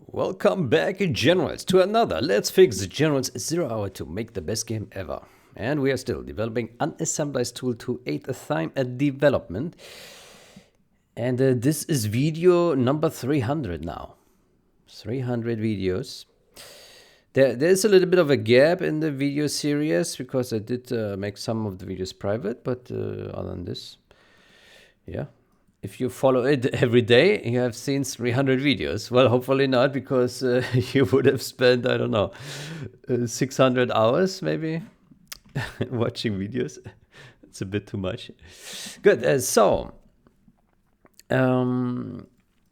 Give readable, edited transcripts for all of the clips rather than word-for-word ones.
Welcome back, generals, to another Let's Fix Generals 0 Hour to make the best game ever. And we are still developing unassemblize tool to aid a Thyme development. And this is video number 300 now. 300 videos. There's a little bit of a gap in the video series because I did make some of the videos private, but other than this, yeah. If you follow it every day, you have seen 300 videos. Well, hopefully not, because you would have spent, I don't know, 600 hours maybe watching videos. It's a bit too much. Good.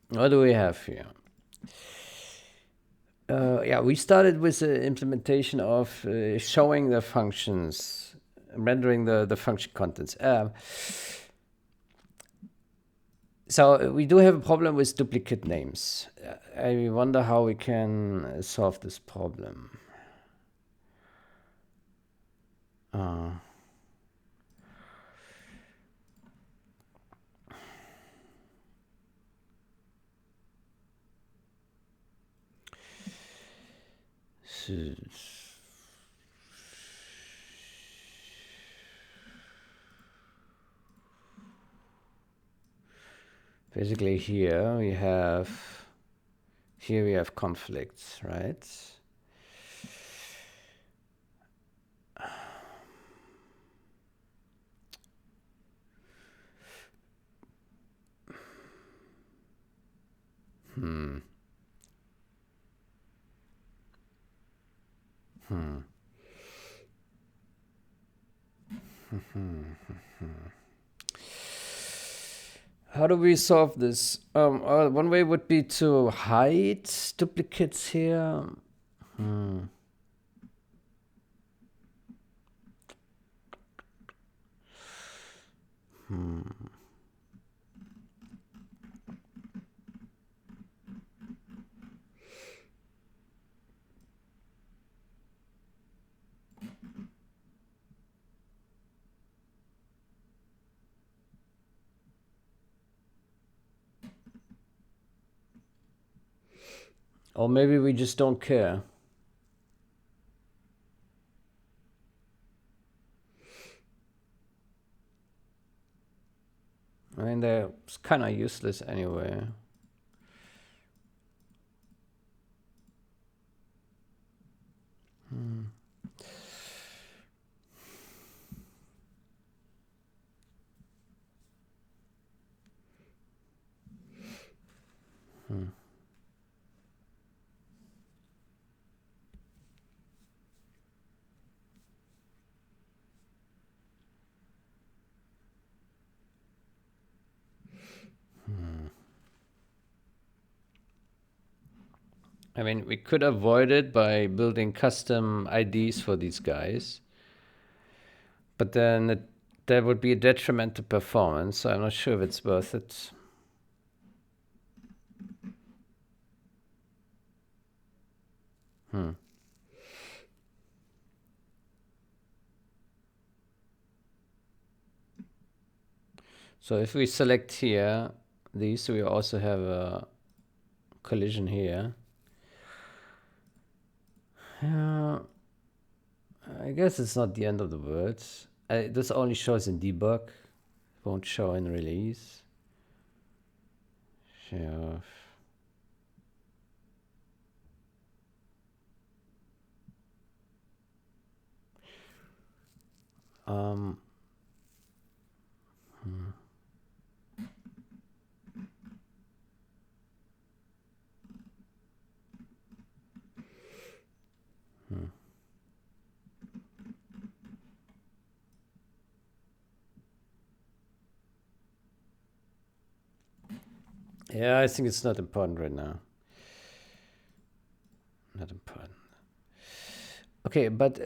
What do we have here? Yeah, we started with the implementation of showing the functions, rendering the function contents. So we do have a problem with duplicate names. I wonder how we can solve this problem. Basically here we have conflicts, right? How do we solve this? One way would be to hide duplicates here. Or maybe we just don't care. I mean, they're kind of useless anyway. I mean, we could avoid it by building custom IDs for these guys. But then there would be a detriment to performance, so I'm not sure if it's worth it. So if we select here these, we also have a collision here. Yeah, I guess it's not the end of the world. This only shows in debug, won't show in release. Sure. Yeah, I think it's not important right now. Not important. Okay, but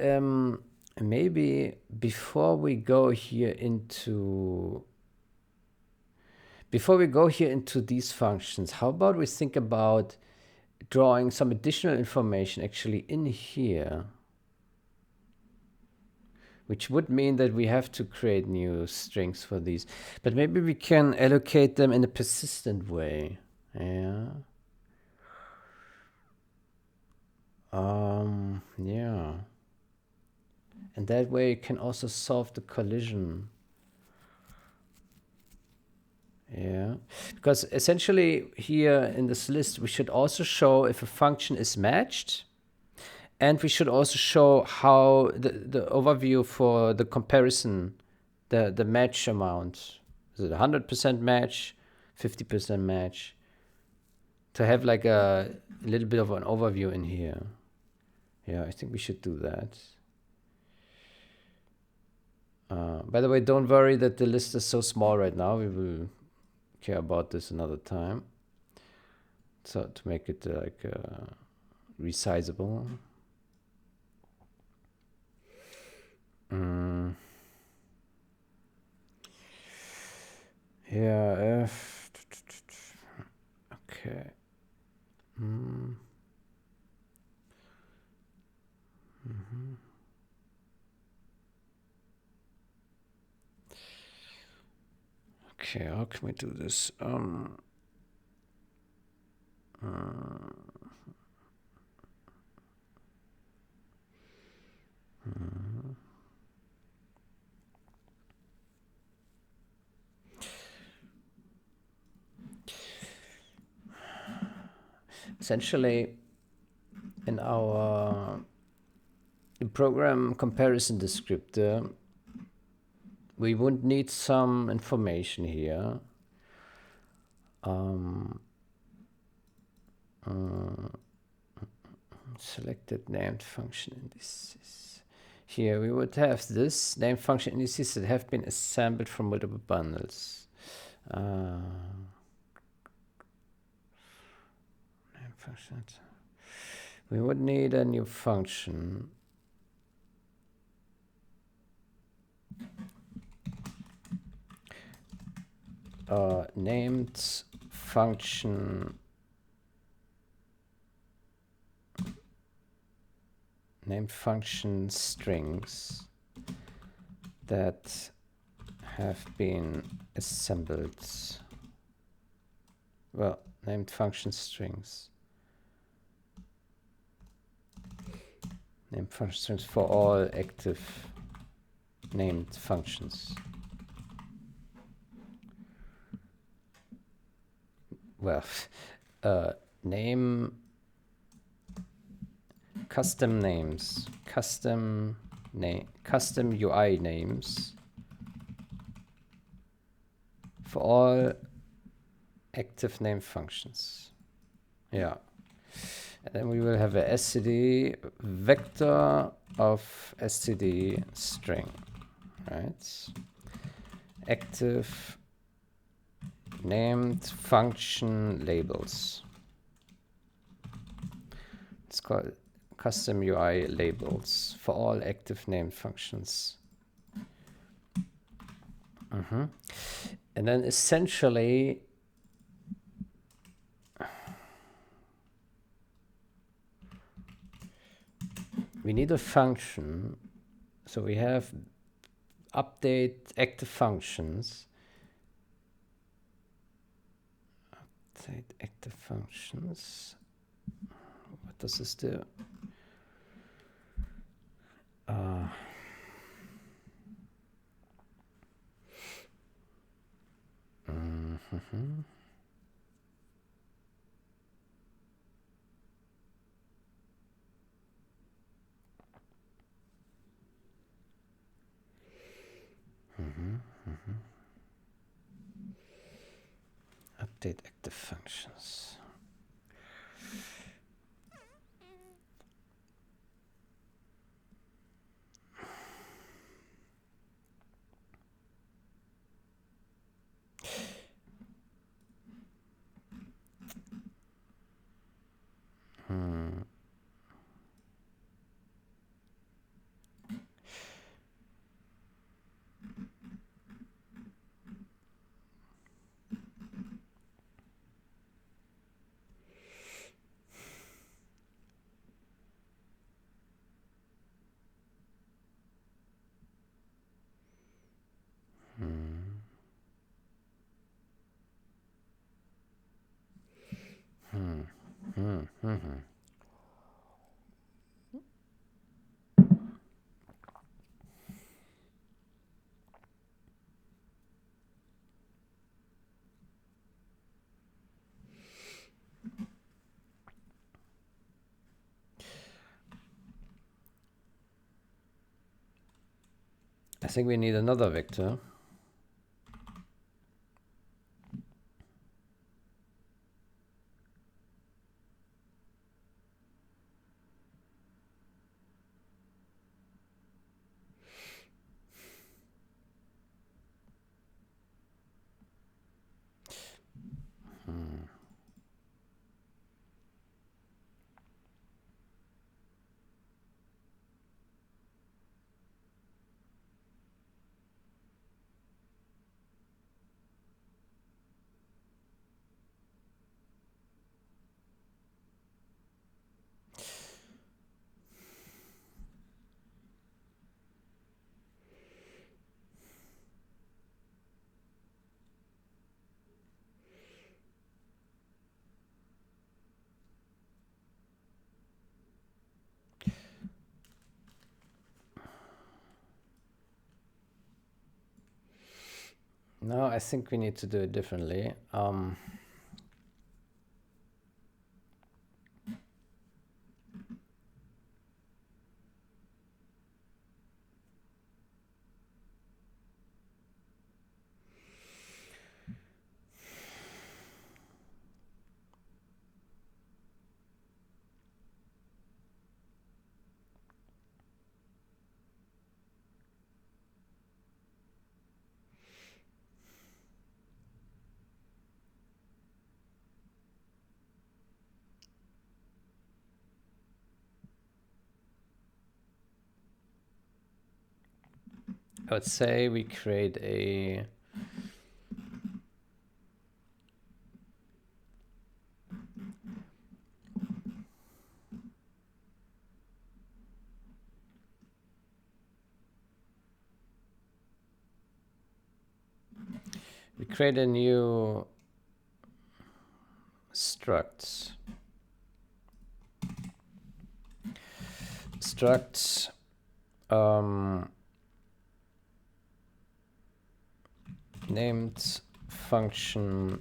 maybe before we go here into these functions, how about we think about drawing some additional information actually in here, which would mean that we have to create new strings for these, but maybe we can allocate them in a persistent way. Yeah. that way you can also solve the collision. Yeah, because essentially here in this list, we should also show if a function is matched, and we should also show how the overview for the comparison, the match amount. Is it 100% match, 50% match? To have like a little bit of an overview in here. Yeah, I think we should do that. By the way, don't worry that the list is so small right now. We will care about this another time. So to make it like resizable. Yeah. Okay. Okay, how can we do this? Essentially, in our program comparison descriptor, we would need some information here. Selected named function indices. Here we would have this named function indices that have been assembled from multiple bundles. Named functions. We would need a new function. Named function strings that have been assembled. Well, named function strings. Named function strings for all active named functions. Well, name custom names, custom UI names for all active name functions. Yeah. And then we will have a std vector of std string, right? Active named function labels. It's called custom UI labels for all active named functions. And then essentially we need a function. So we have update active functions. Update active functions. What does this do? Update active functions. I think we need another vector. No, I think we need to do it differently. I would say we create a new struct. Named function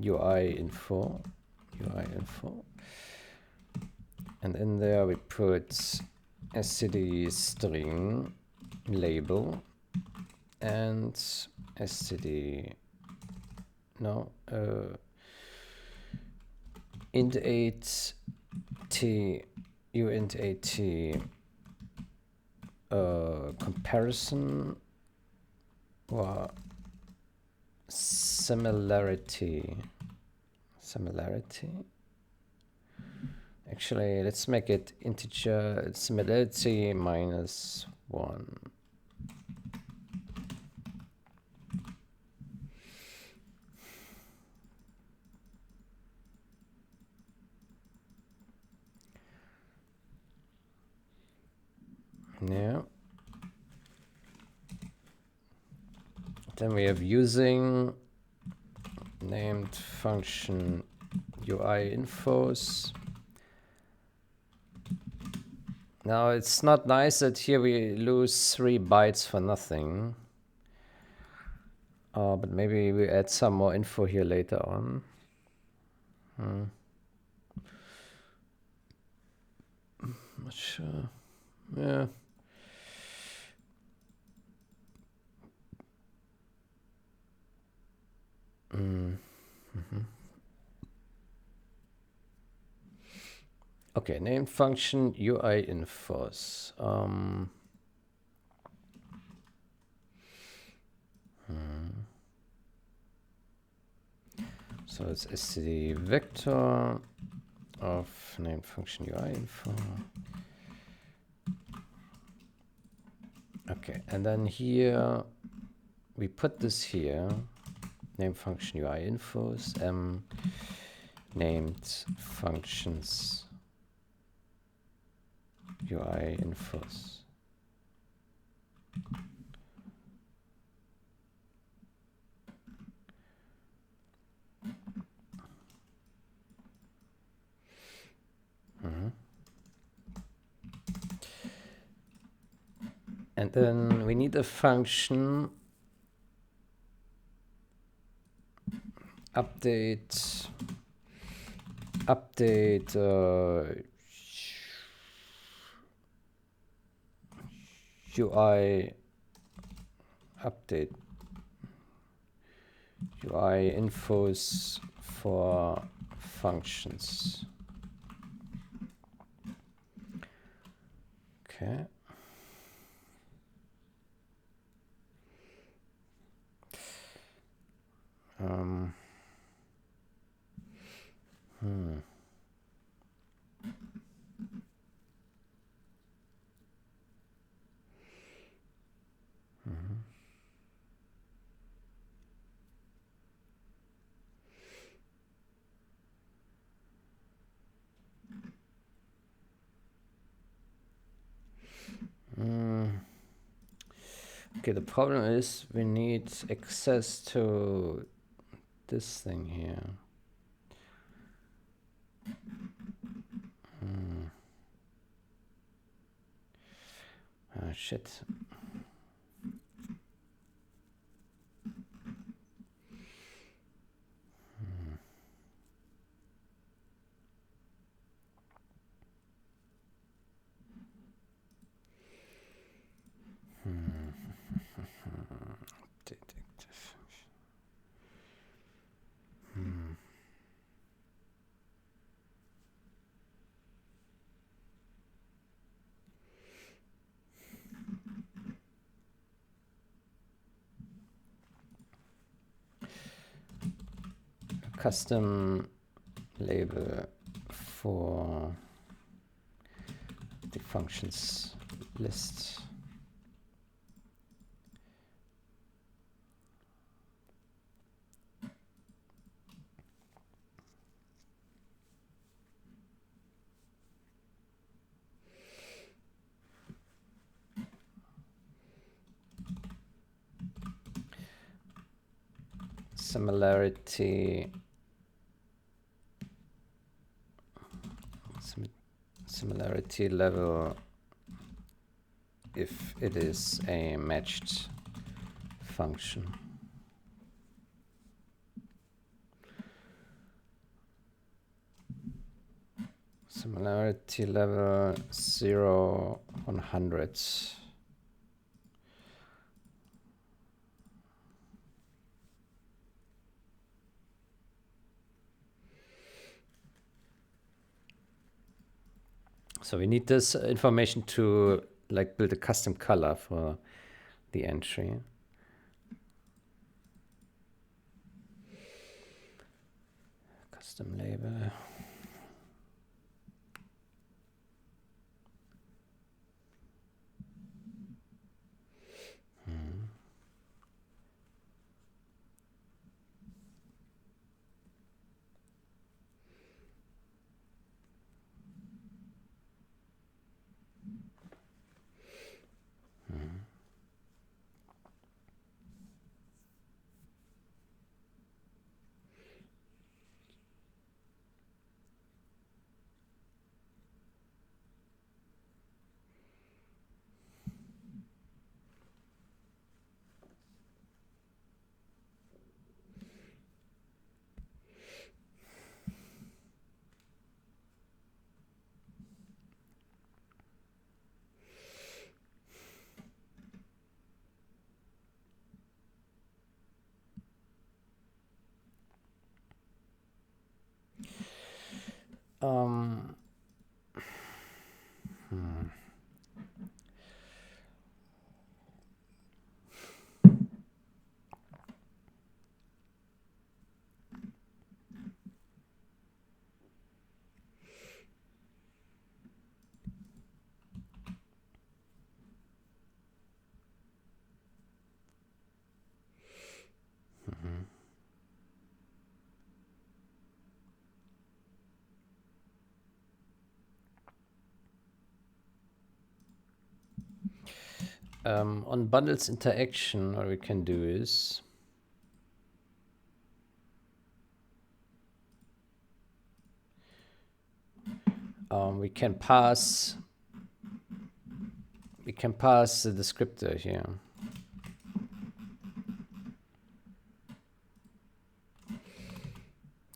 UI info, and in there we put std string label and std int 8 t uint 8t comparison or similarity. Actually, let's make it integer similarity -1. Yeah. Then we have using named function UI infos. Now it's not nice that here we lose 3 bytes for nothing. But maybe we add some more info here later on. Not sure. Yeah. Okay, named function UI infos. So it's std vector of named function UI info. Okay, and then here we put this here, named function UI infos, named functions UI infos. And then we need a function update UI update UI infos for functions. Okay. Okay, the problem is we need access to this thing here. Ah, shit. Detective. Custom label for the functions list. Similarity level if it is a matched function. Similarity level 0, 100. So we need this information to like build a custom color for the entry. Custom label. On bundles interaction, what we can do is we can pass the descriptor here.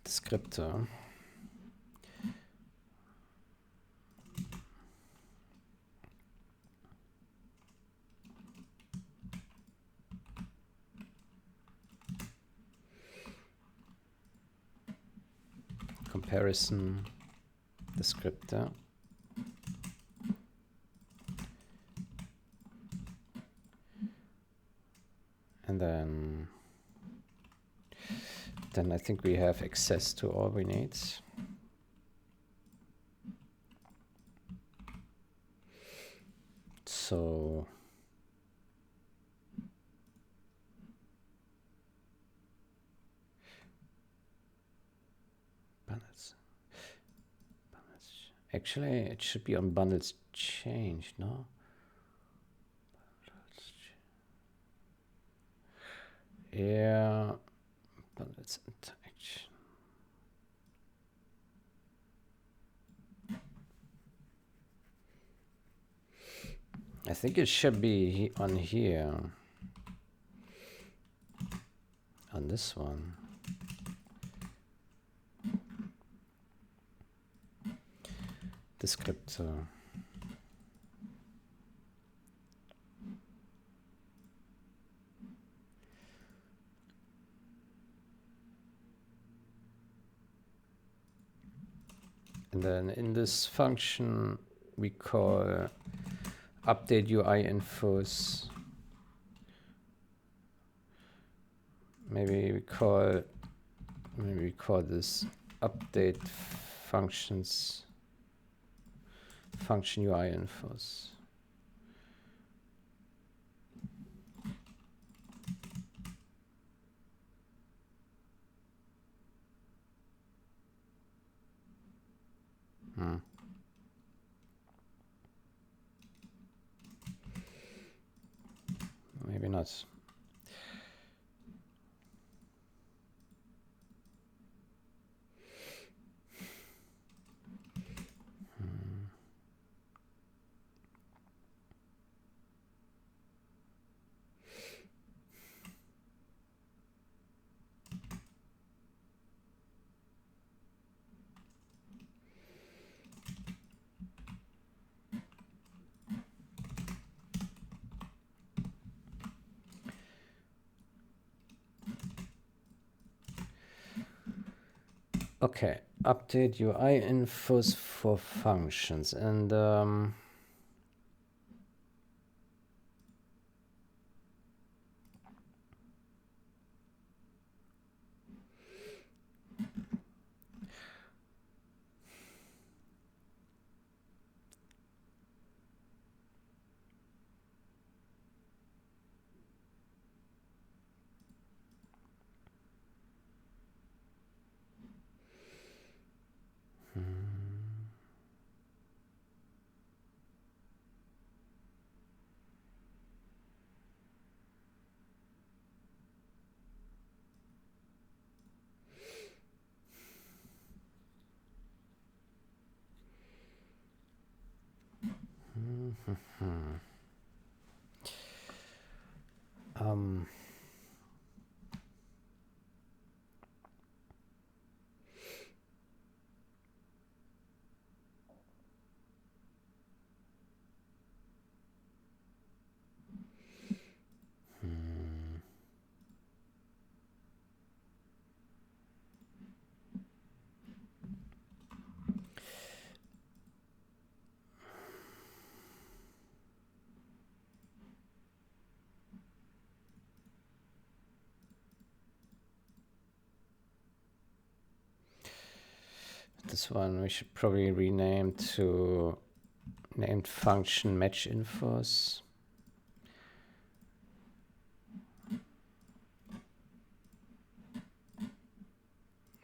Descriptor. comparison descriptor. And then I think we have access to all we need. So bundles. Actually, it should be on bundles changed, no? Yeah, bundles interaction. I think it should be on here, on this one. Descriptor. And then in this function, we call update UI infos. Maybe we call this update functions function UI infos. Maybe not. Okay, update UI infos for functions, and this one we should probably rename to named function match infos.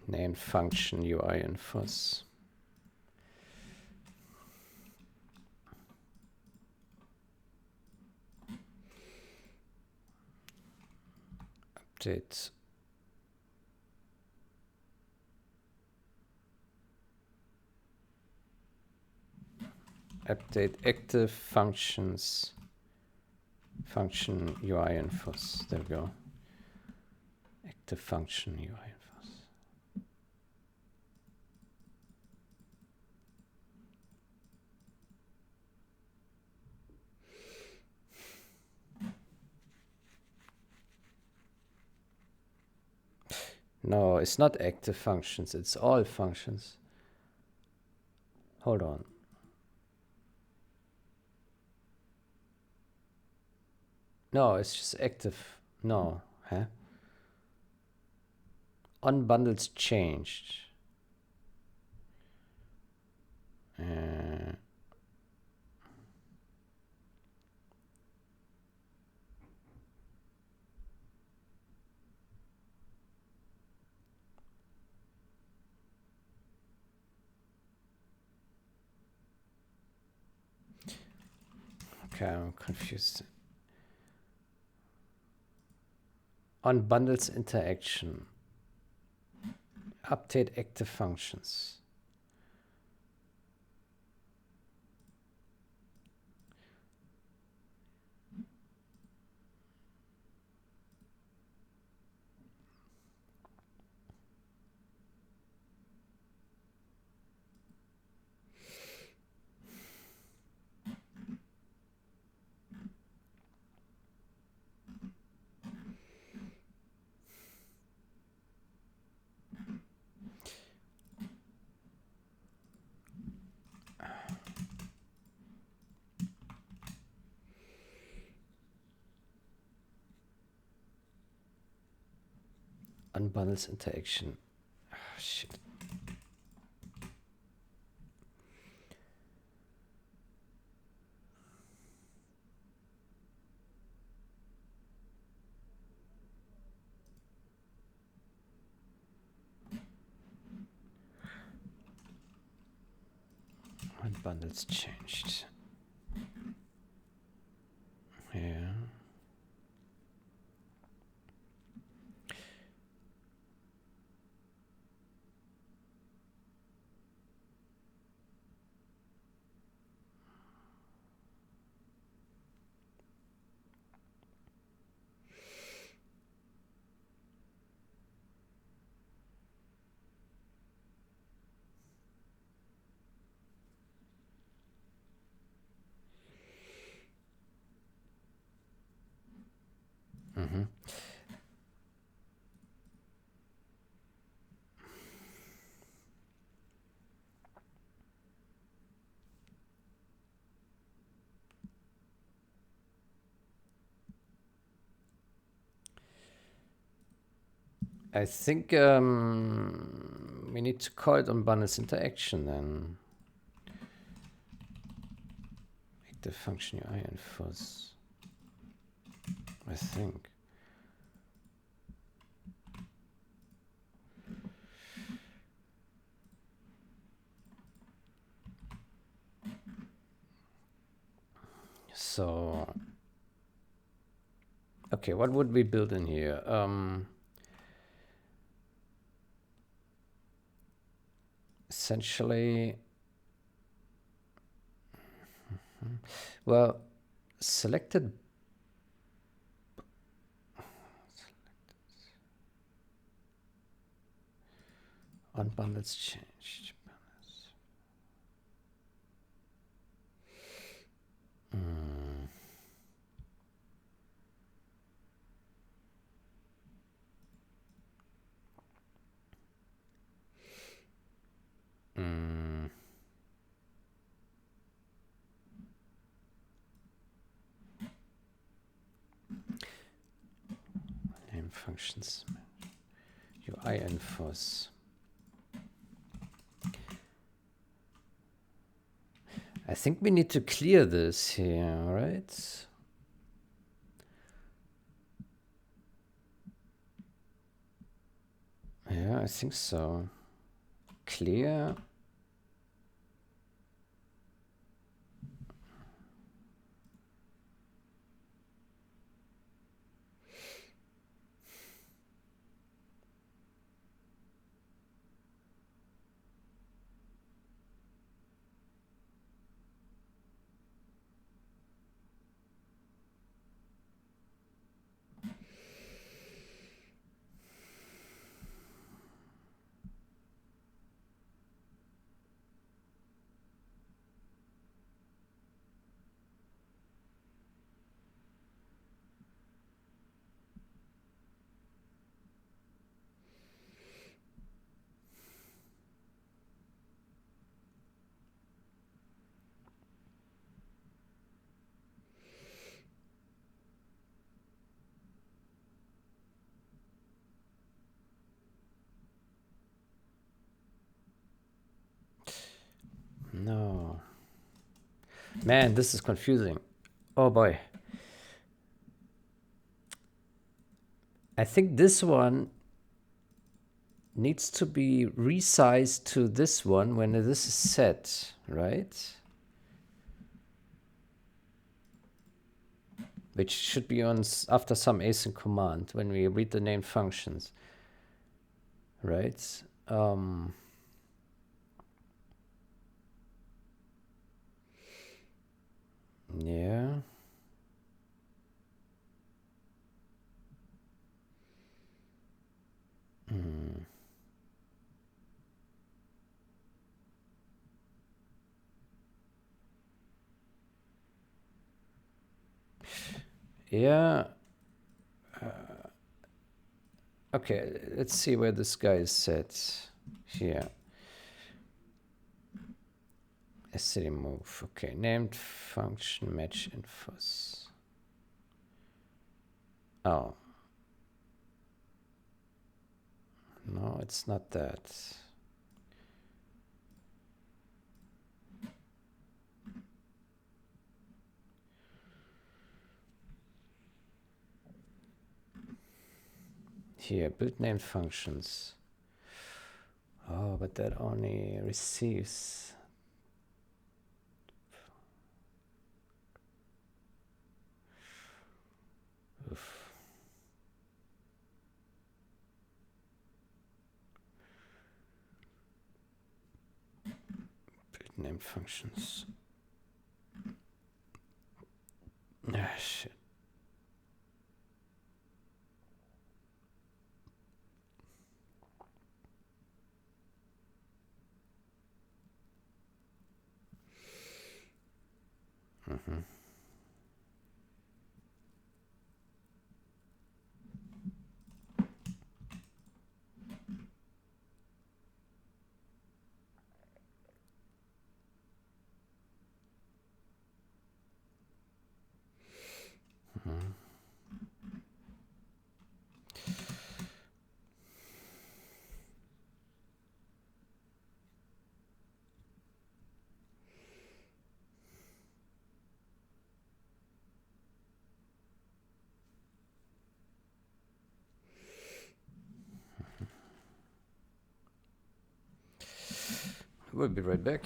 Named function UI infos. Update active functions function UI infos. There we go. Active function UI infos. No, it's not active functions. It's all functions. Hold on. No, it's just active. No, huh? Unbundles changed. Okay, I'm confused. Unbundles interaction. Update active functions. Unbundles interaction. Oh, shit. Unbundles changed. Yeah. I think we need to call it unbundles interaction then. Make the function UI enforce. I think. So, okay, what would we build in here? Essentially, well, selected. Unbundles changed. Name functions. UI enforce. I think we need to clear this here, right? Yeah, I think so. Clear. No. Man, this is confusing. Oh boy. I think this one needs to be resized to this one when this is set, right? Which should be on after some async command when we read the named functions, right? Yeah. Yeah. Okay, let's see where this guy is set. Here. City move. Okay, named function match infos. Oh. No, it's not that. Here, build named functions. Oh, but that only receives. Oof. Build named functions. Ah, shit. We'll be right back.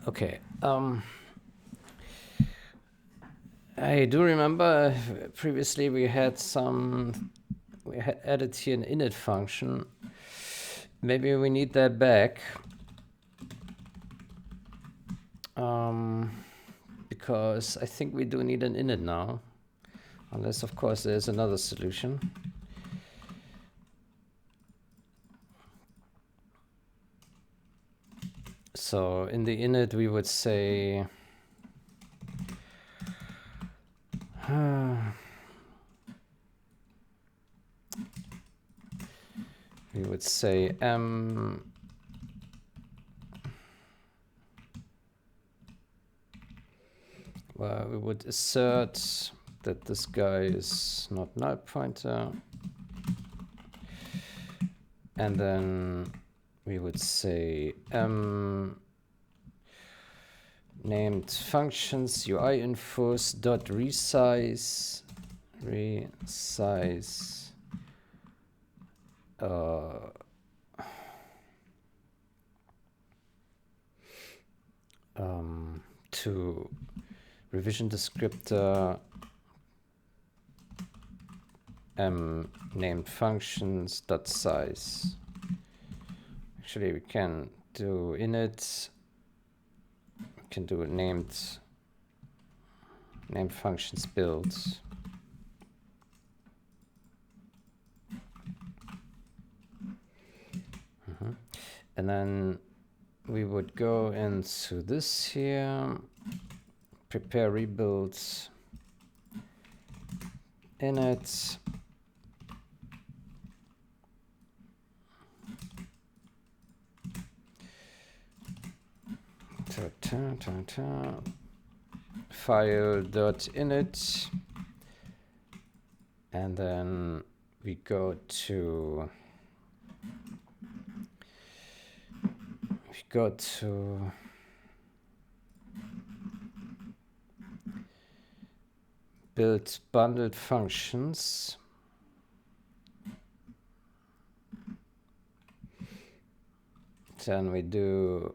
Okay. I do remember previously we had added here an init function. Maybe we need that back. Because I think we do need an init now. Unless, of course, there's another solution. So in the init, we would say well, we would assert that this guy is not null pointer, and then we would say named functions UI infos dot resize to revision descriptor named functions dot size. Actually, we can do init. We can do named functions build. And then we would go into this here, prepare rebuilds, init, file.init, and then we go to build bundled functions. Then we do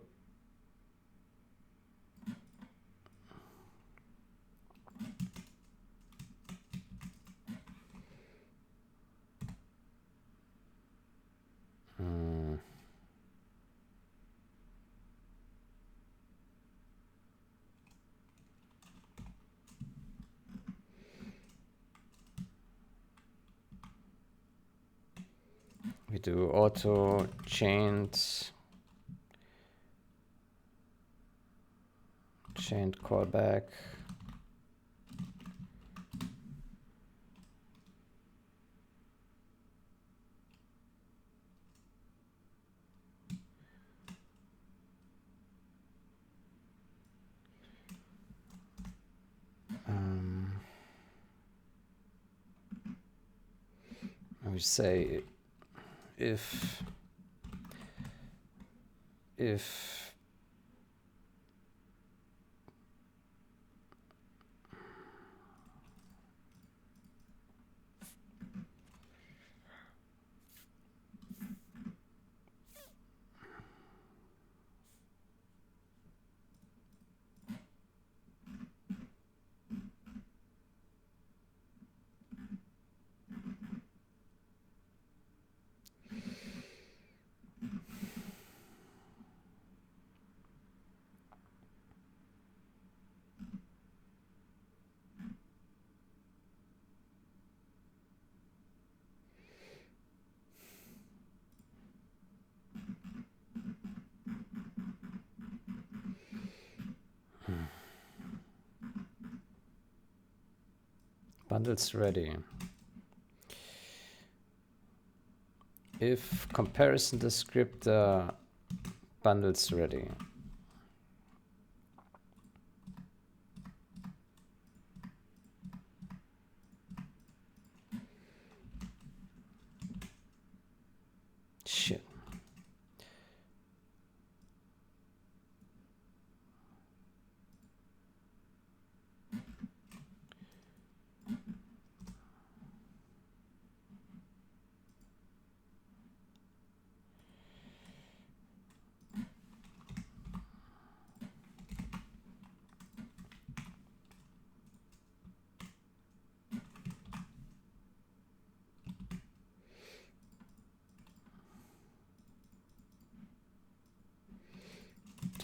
auto chained callback. We say if bundles ready. If comparison descriptor bundles ready. Shit.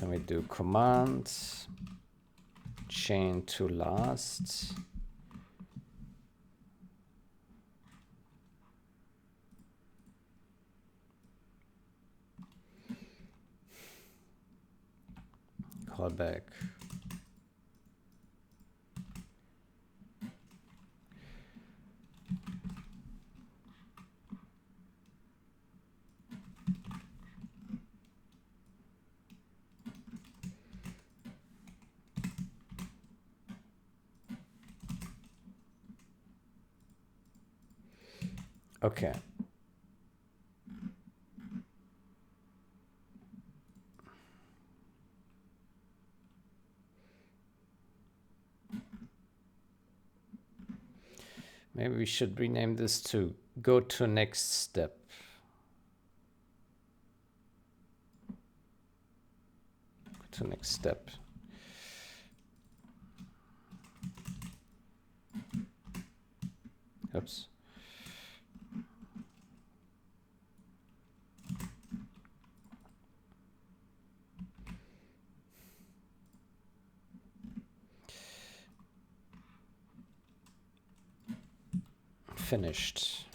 Then we do command chain to last. Callback. Okay. Maybe we should rename this to go to next step. Go to next step. Oops. Finished.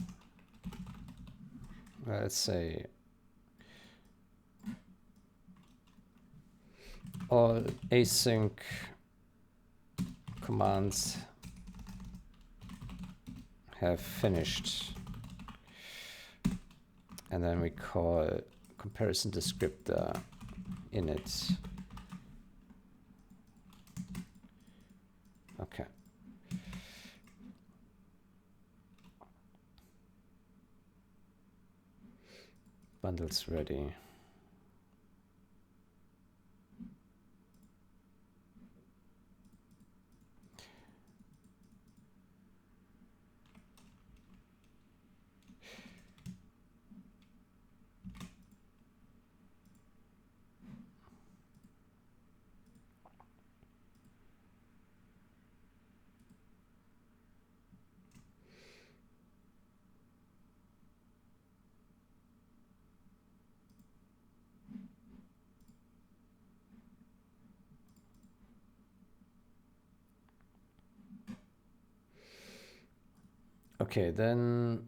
Let's say all async commands have finished. And then we call comparison descriptor init. Okay. Bundles ready. Okay, then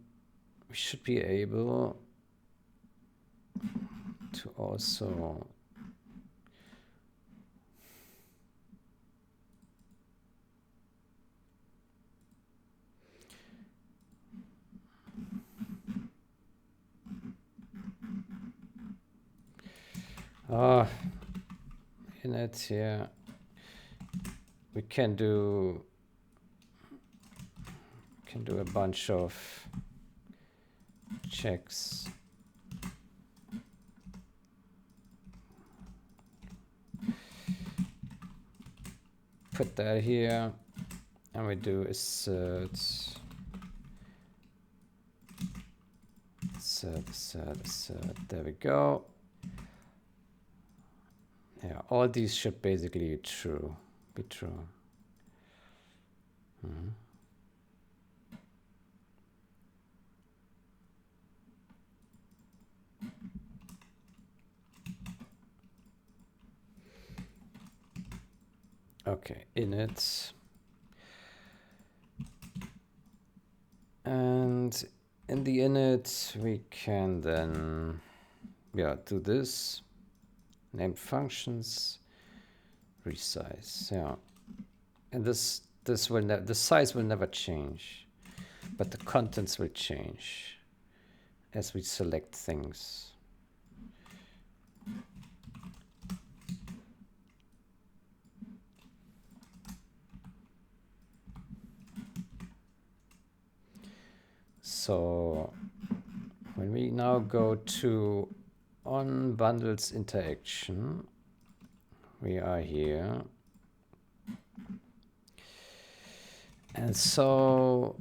we should be able to also init here. We can do a bunch of checks. Put that here, and we do assert, assert. There we go. Yeah, all these should basically be true. Okay, init. And in the init, we can then, do this. Named functions, resize. Yeah, and this will the size will never change, but the contents will change as we select things. So when we now go to on bundles interaction, we are here. And so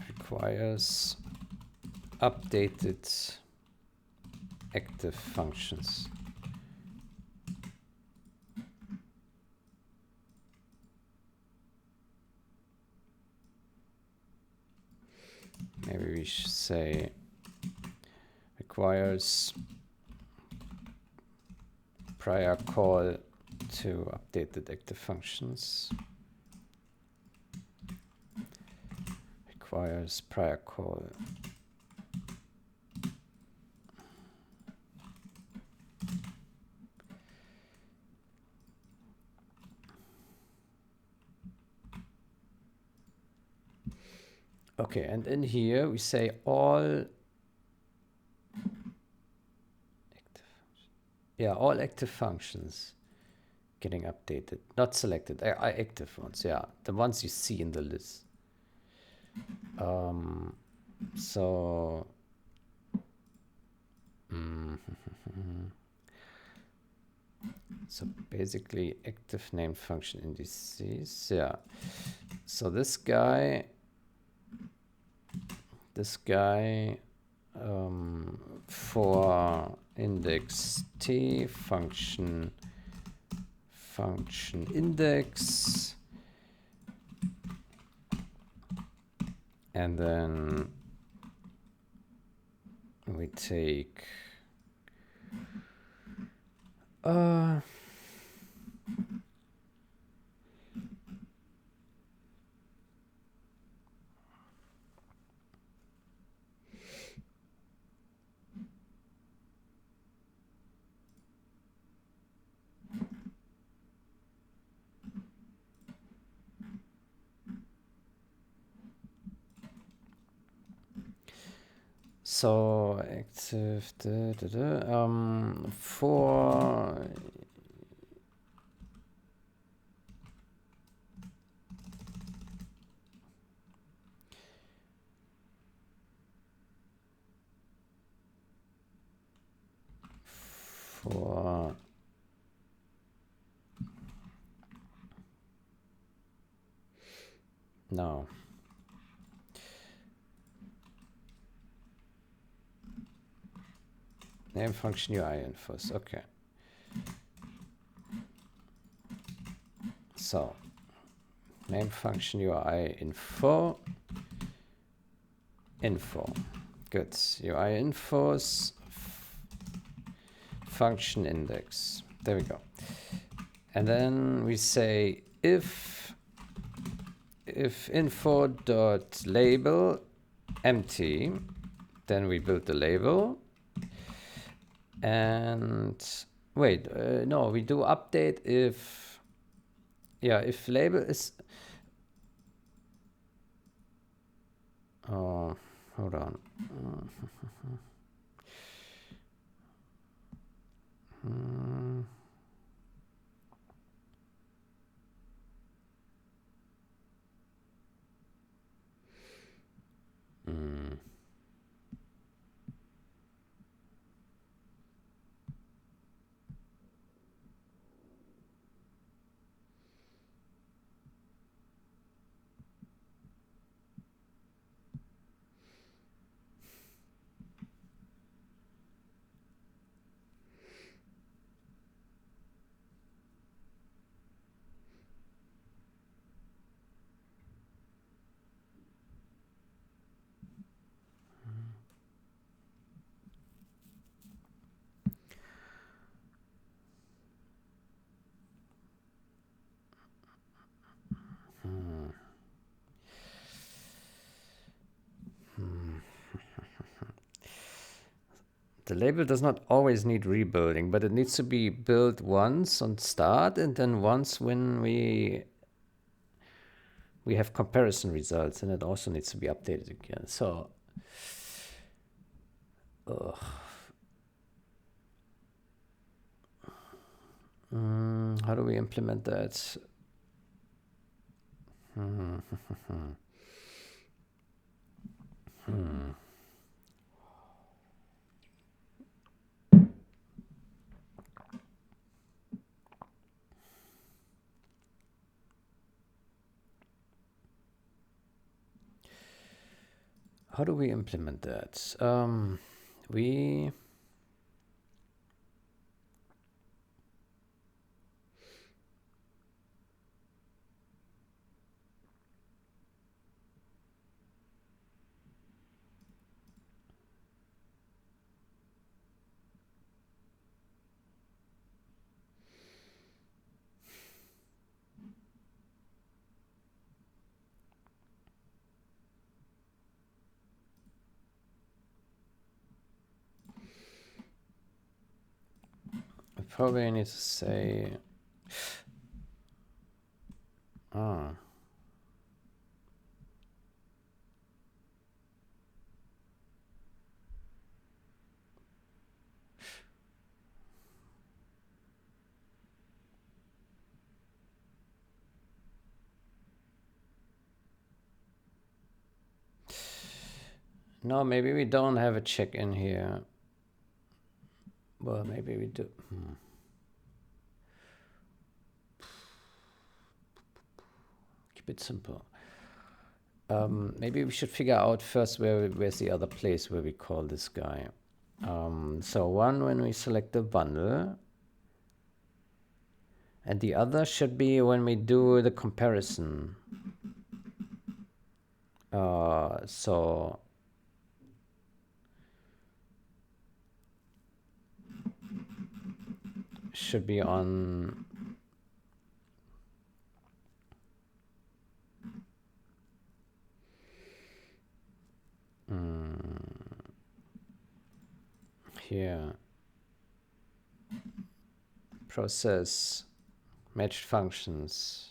requires updated active functions. Maybe we should say requires prior call to updated active functions. Requires prior call. Okay, and in here we say all all active functions getting updated, not selected, active ones, yeah, the ones you see in the list. So so basically active named function indices, yeah. So this guy for index t function index, and then we take so active for no. Name function UI infos, okay. So name function UI info. Good. UI infos function index. There we go. And then we say if info.label empty, then we build the label. And wait, no, we do update if, if label is, oh, hold on. The label does not always need rebuilding, but it needs to be built once on start, and then once when we have comparison results, and it also needs to be updated again. So how do we implement that? How do we implement that? We probably need to say, ah, no, maybe we don't have a check-in here. Well, maybe we do. Keep it simple. Maybe we should figure out first where's the other place where we call this guy. So one when we select the bundle, and the other should be when we do the comparison. So should be on here, process, matched functions.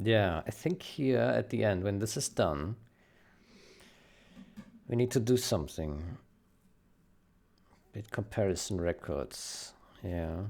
Yeah, I think here at the end, when this is done, we need to do something. Bit comparison records. Yeah.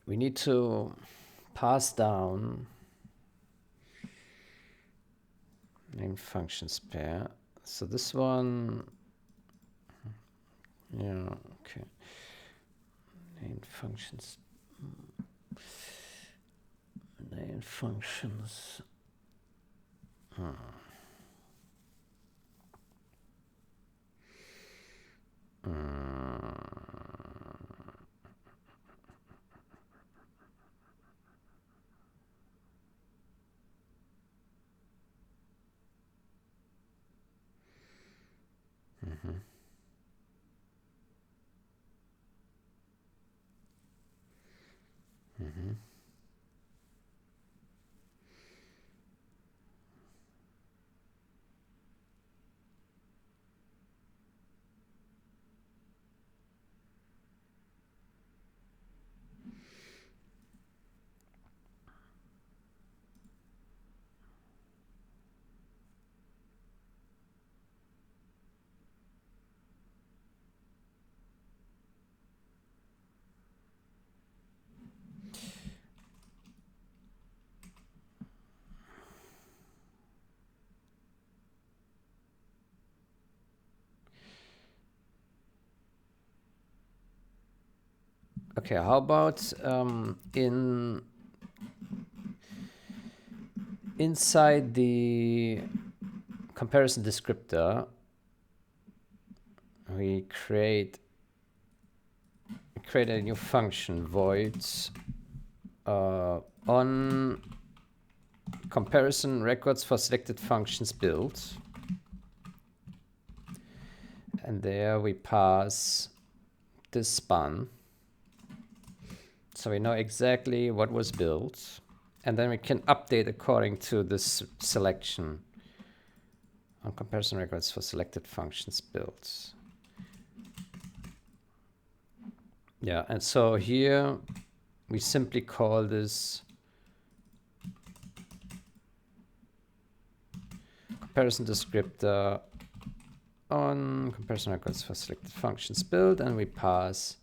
we need to pass down named functions pair. So this one, yeah, okay. Named functions. Named functions. Okay, how about inside the comparison descriptor, we create a new function, void on comparison records for selected functions build. And there we pass this span. So we know exactly what was built. And then we can update according to this selection on comparison records for selected functions built. Yeah, and so here we simply call this comparison descriptor on comparison records for selected functions build, and we pass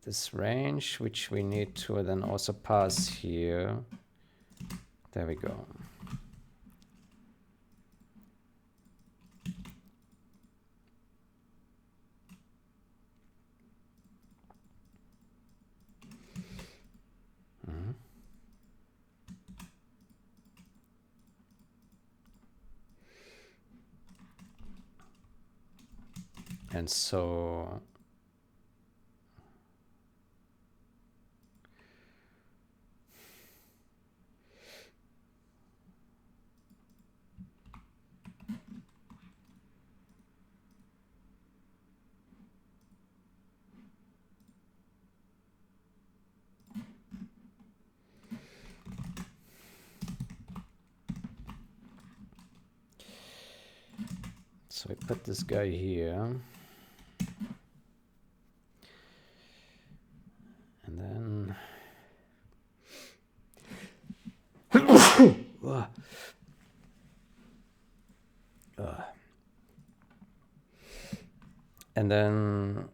this range, which we need to then also pass here. There we go. And so we put this guy here. And then and then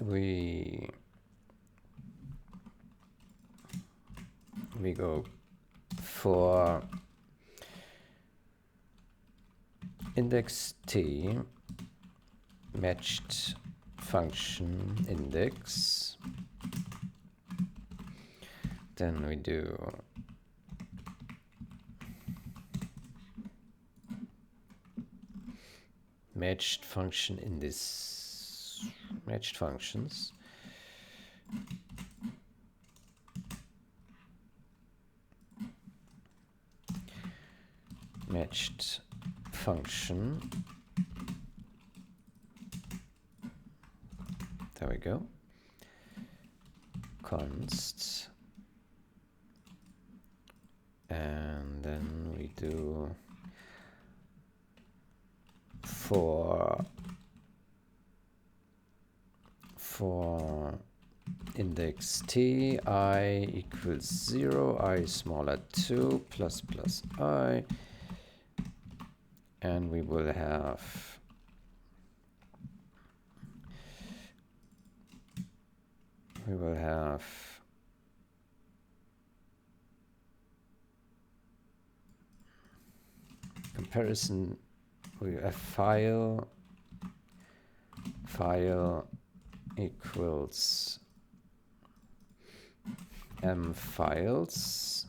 we go for index t matched function index. Then we do matched function in this matched functions. Matched function. There we go. Const. And then we do for index t I equals 0, I smaller 2 plus plus I, and we will have we will have comparison. We have file equals m files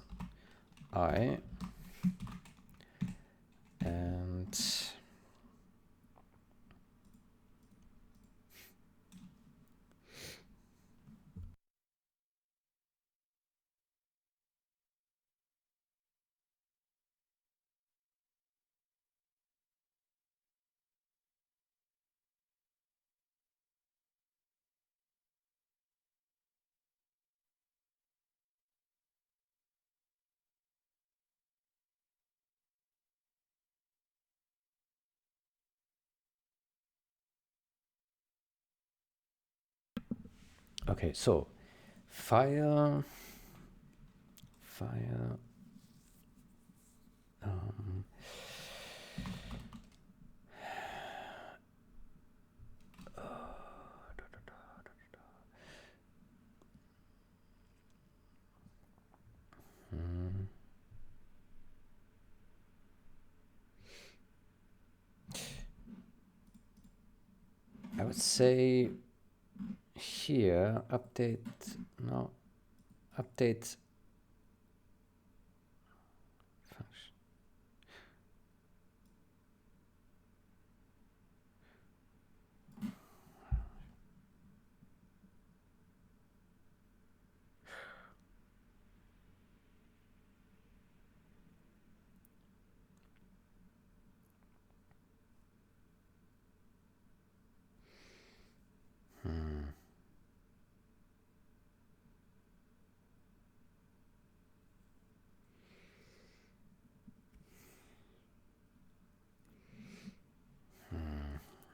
I, and okay, so file um, I would say here update, no, update function.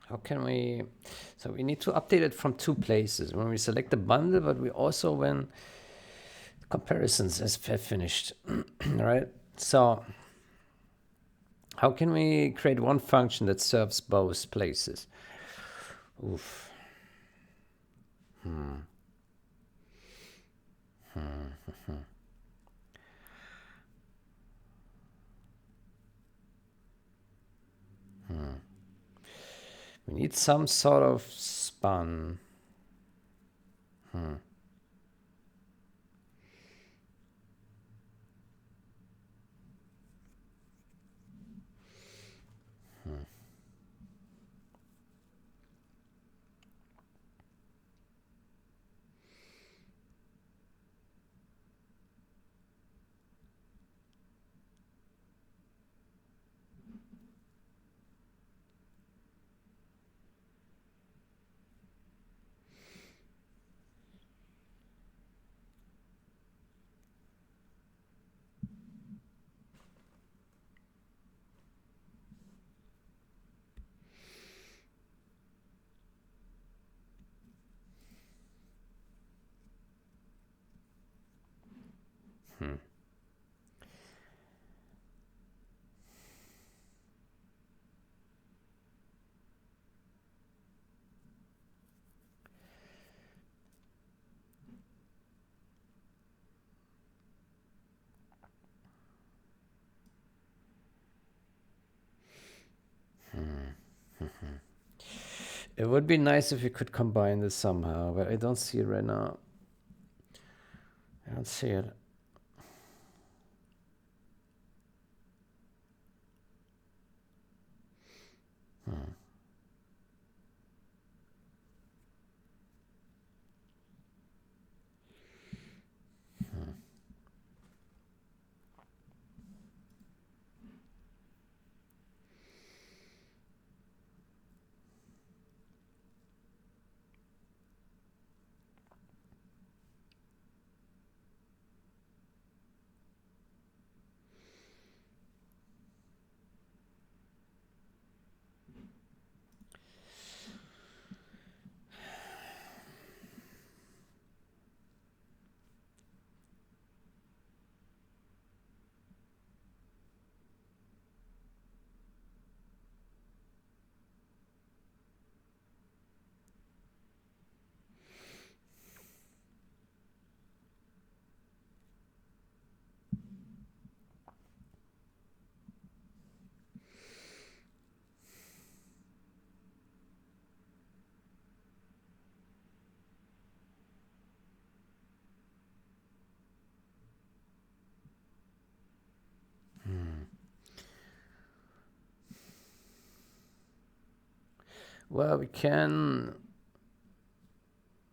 How can we, so we need to update it from two places. When we select the bundle, but we also when comparisons is finished, right? So how can we create one function that serves both places? Oof. We need some sort of span. It would be nice if we could combine this somehow, but I don't see it right now. I don't see it. Well, we can.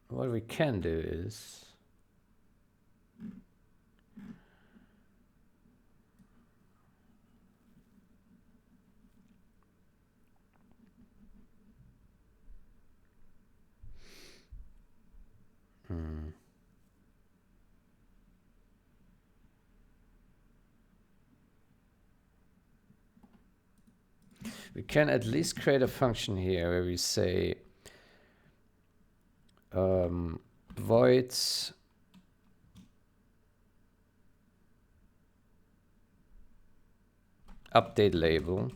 What we can do is. We can at least create a function here where we say voids update label,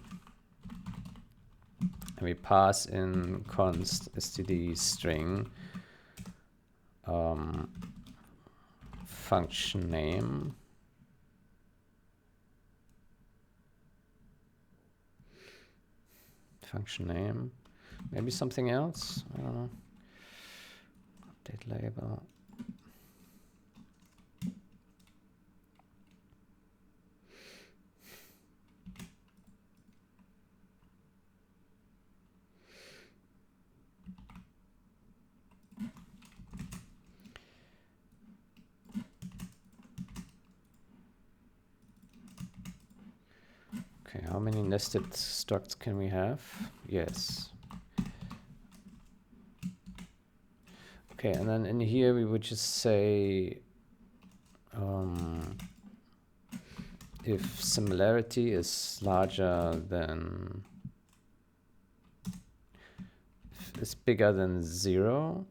and we pass in const std string function name, maybe something else, I don't know. Update label. Okay, how many nested structs can we have? Yes. Okay, and then in here we would just say if similarity is larger than, if it's bigger than 0,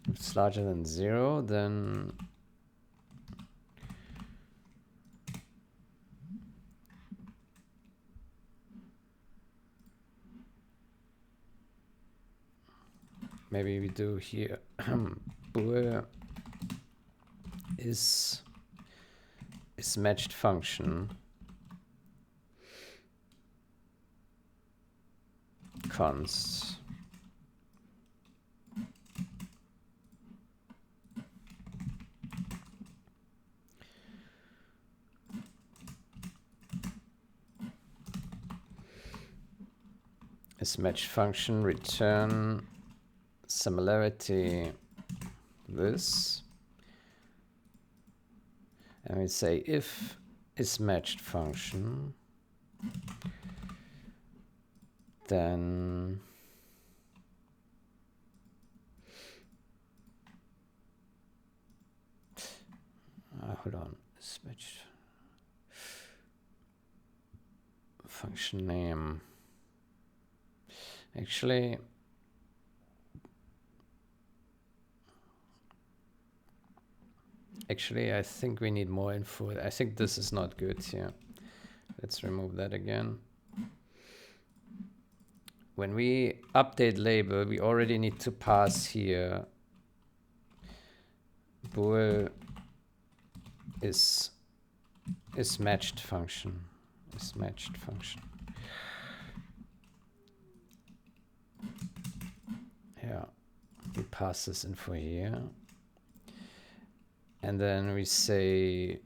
if it's larger than 0, then maybe we do here bool is matched function const is matched function return similarity this, and we say if is matched function, then hold on, is matched function name. Actually, I think we need more info. I think this is not good here. Let's remove that again. When we update label, we already need to pass here bool is matched function. Yeah, we pass this info here. And then we say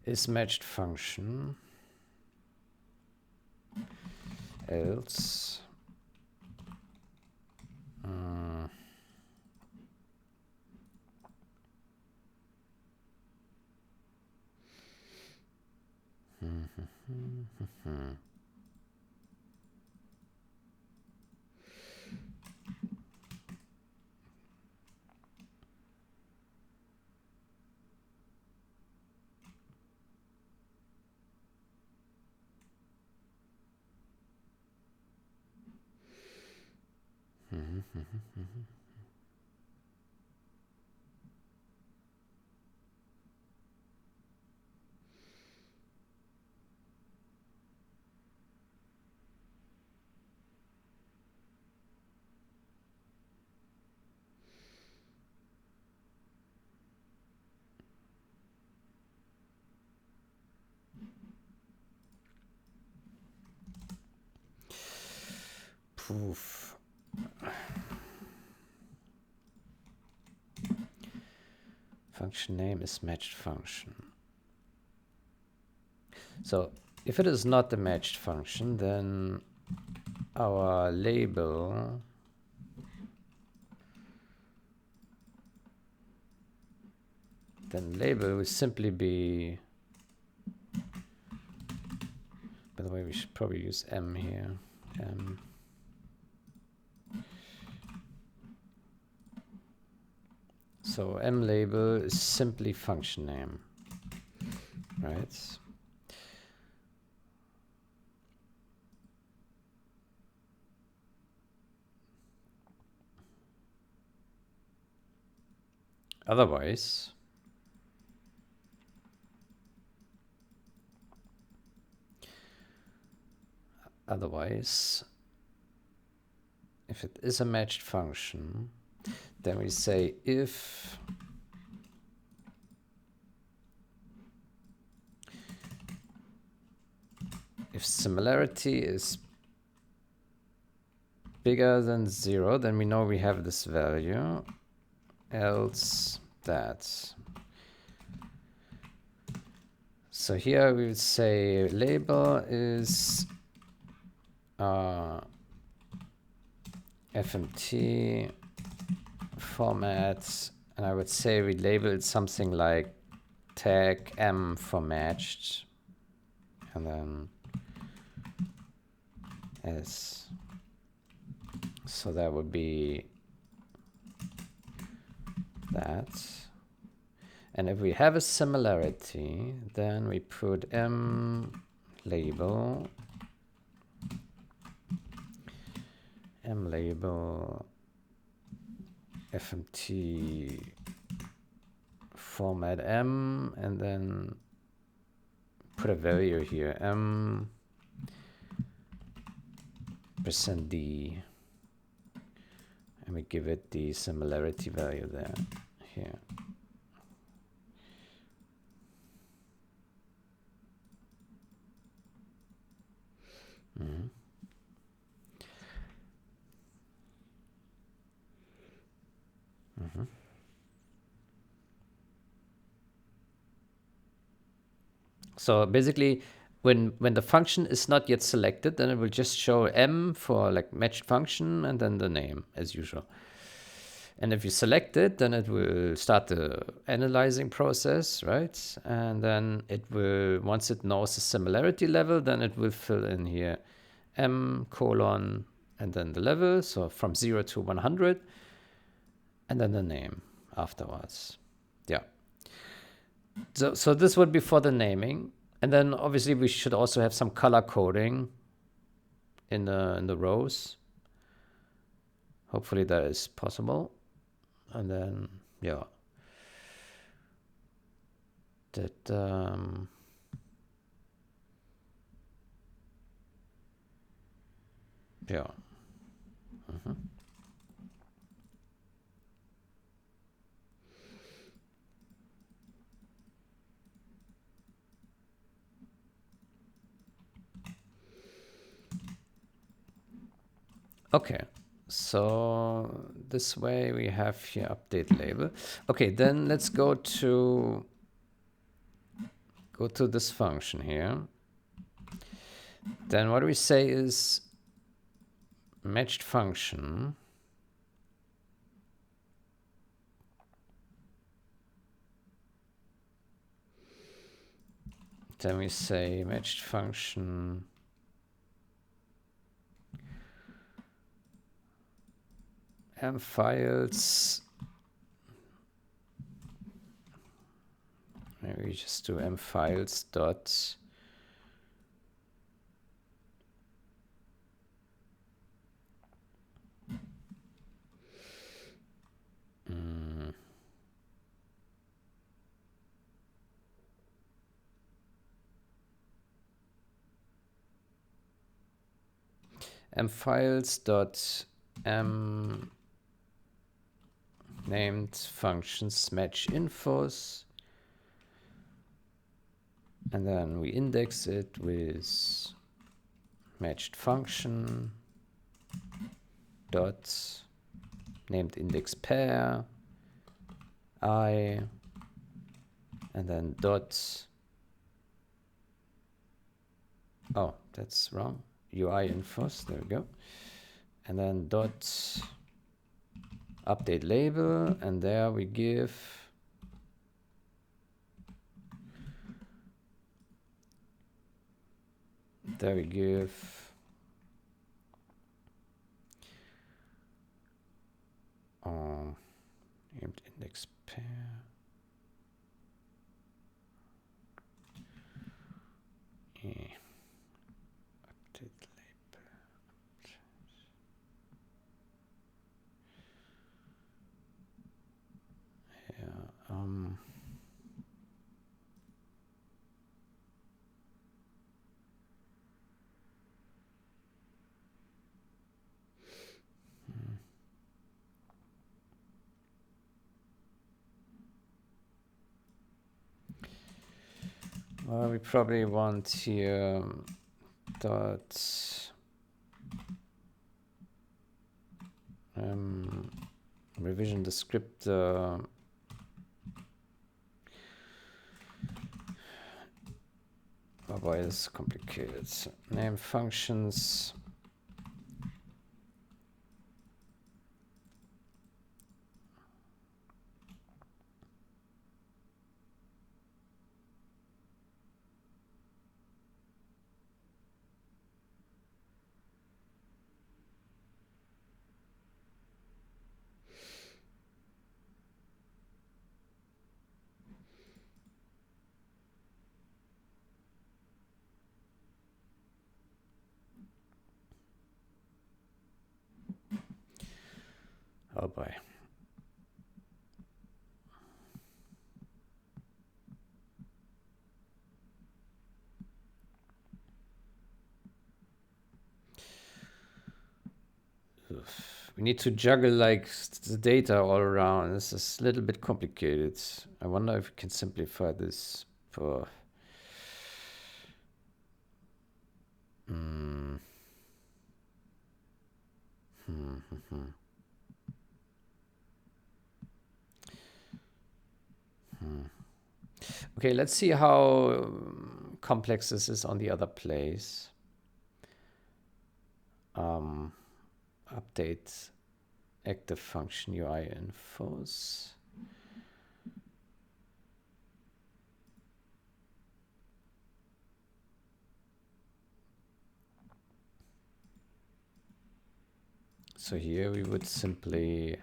is matched function else Oof. Function name is matched function. So if it is not the matched function, then our label will simply be, by the way, we should probably use M here. M. So M label is simply function name, right? Otherwise, if it is a matched function, then we say if similarity is bigger than 0, then we know we have this value, else that. So here we would say label is FMT format, and I would say we label it something like tag M for matched, and then S. So that would be that. And if we have a similarity, then we put M label FMT format M, and then put a value here, M %D, and we give it the similarity value there, here. Mm-hmm. Mm-hmm. So basically, when the function is not yet selected, then it will just show M for like matched function and then the name as usual. And if you select it, then it will start the analyzing process, right? And then it will, once it knows the similarity level, then it will fill in here M colon and then the level, so from 0 to 100, and then the name afterwards. Yeah. So this would be for the naming. And then obviously we should also have some color coding in the rows. Hopefully that is possible. And then, yeah. That, yeah. Mm-hmm. Okay, so this way we have here update label. Okay, then let's go to this function here. Then what we say is matched function. Then we say matched function M files. Maybe we just do M files dot M files dot M named functions match infos, and then we index it with matched function, dot named index pair I, and then dot, oh, that's wrong, UI infos, there we go, and then dot update label, and there we give named index pair. Yeah. Update label. Yeah. Well, we probably want here dot revision descriptor oh boy, this is complicated. Name functions oh boy. We need to juggle like the data all around. This is a little bit complicated. I wonder if we can simplify this. Okay, let's see how complex this is on the other place. Update active function UI infos. So here we would simply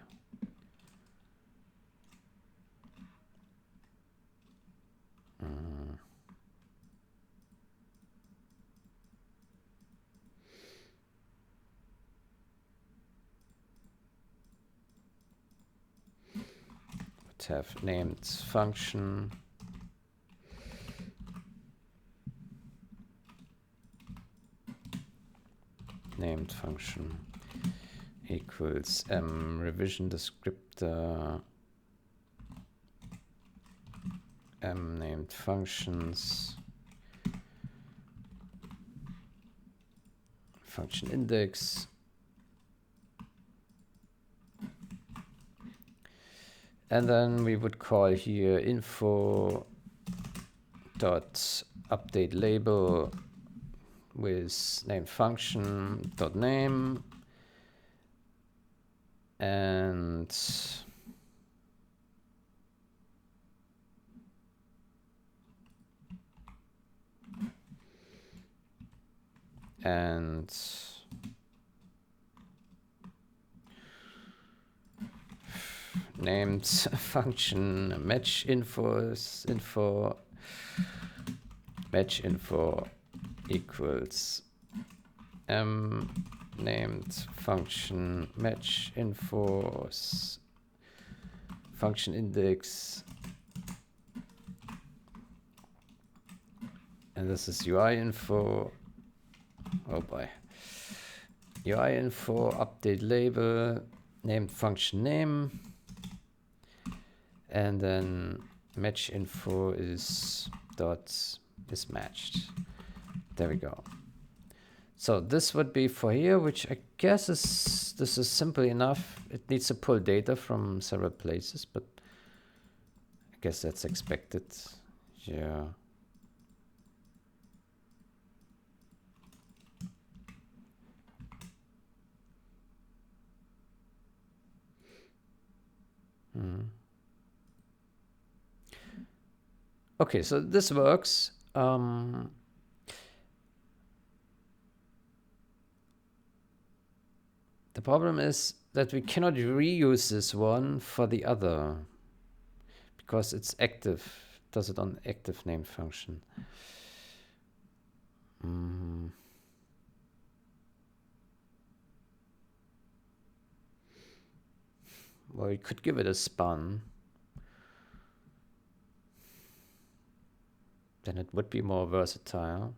have named function equals revision descriptor named functions function index and then we would call here info dot update label with named function dot name and named function match info equals named function match infos function index, and this is UI info. Oh boy. UI info update label named function name, and then match info is matched. There we go. So this would be for here, which I guess is, this is simple enough. It needs to pull data from several places, but I guess that's expected. Yeah. Okay, so this works. The problem is that we cannot reuse this one for the other because it's active. It does it on active name function. Well, we could give it a span. Then it would be more versatile.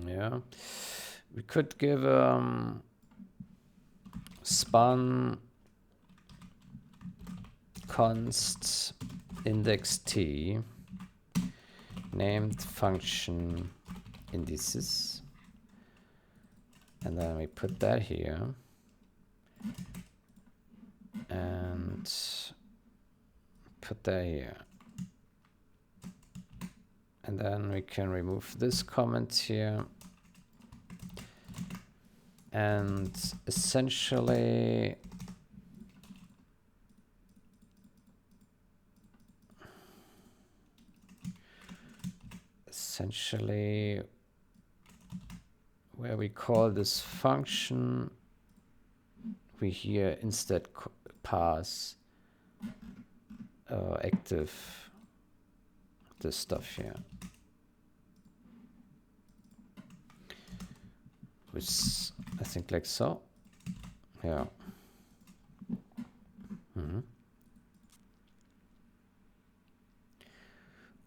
Yeah. We could give span const index t named function indices, and then we put that here and put that here, and then we can remove this comment here, and essentially where we call this function, we here instead pass active this stuff here, which I think like so. Yeah.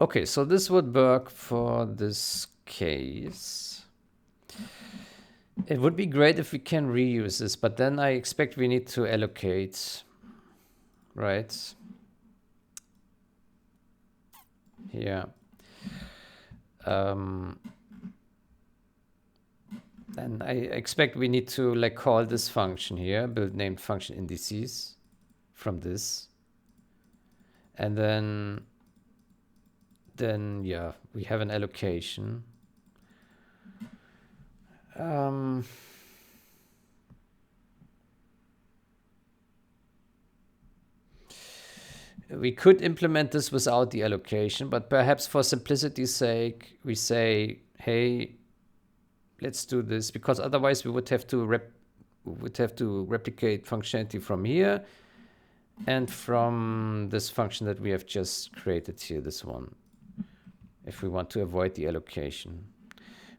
Okay, so this would work for this case. It would be great if we can reuse this, but then I expect we need to allocate, right? Yeah. And I expect we need to like call this function here, build named function indices from this. And then yeah, we have an allocation. We could implement this without the allocation, but perhaps for simplicity's sake, we say, hey, let's do this, because otherwise we would have to replicate functionality from here and from this function that we have just created here, this one, if we want to avoid the allocation,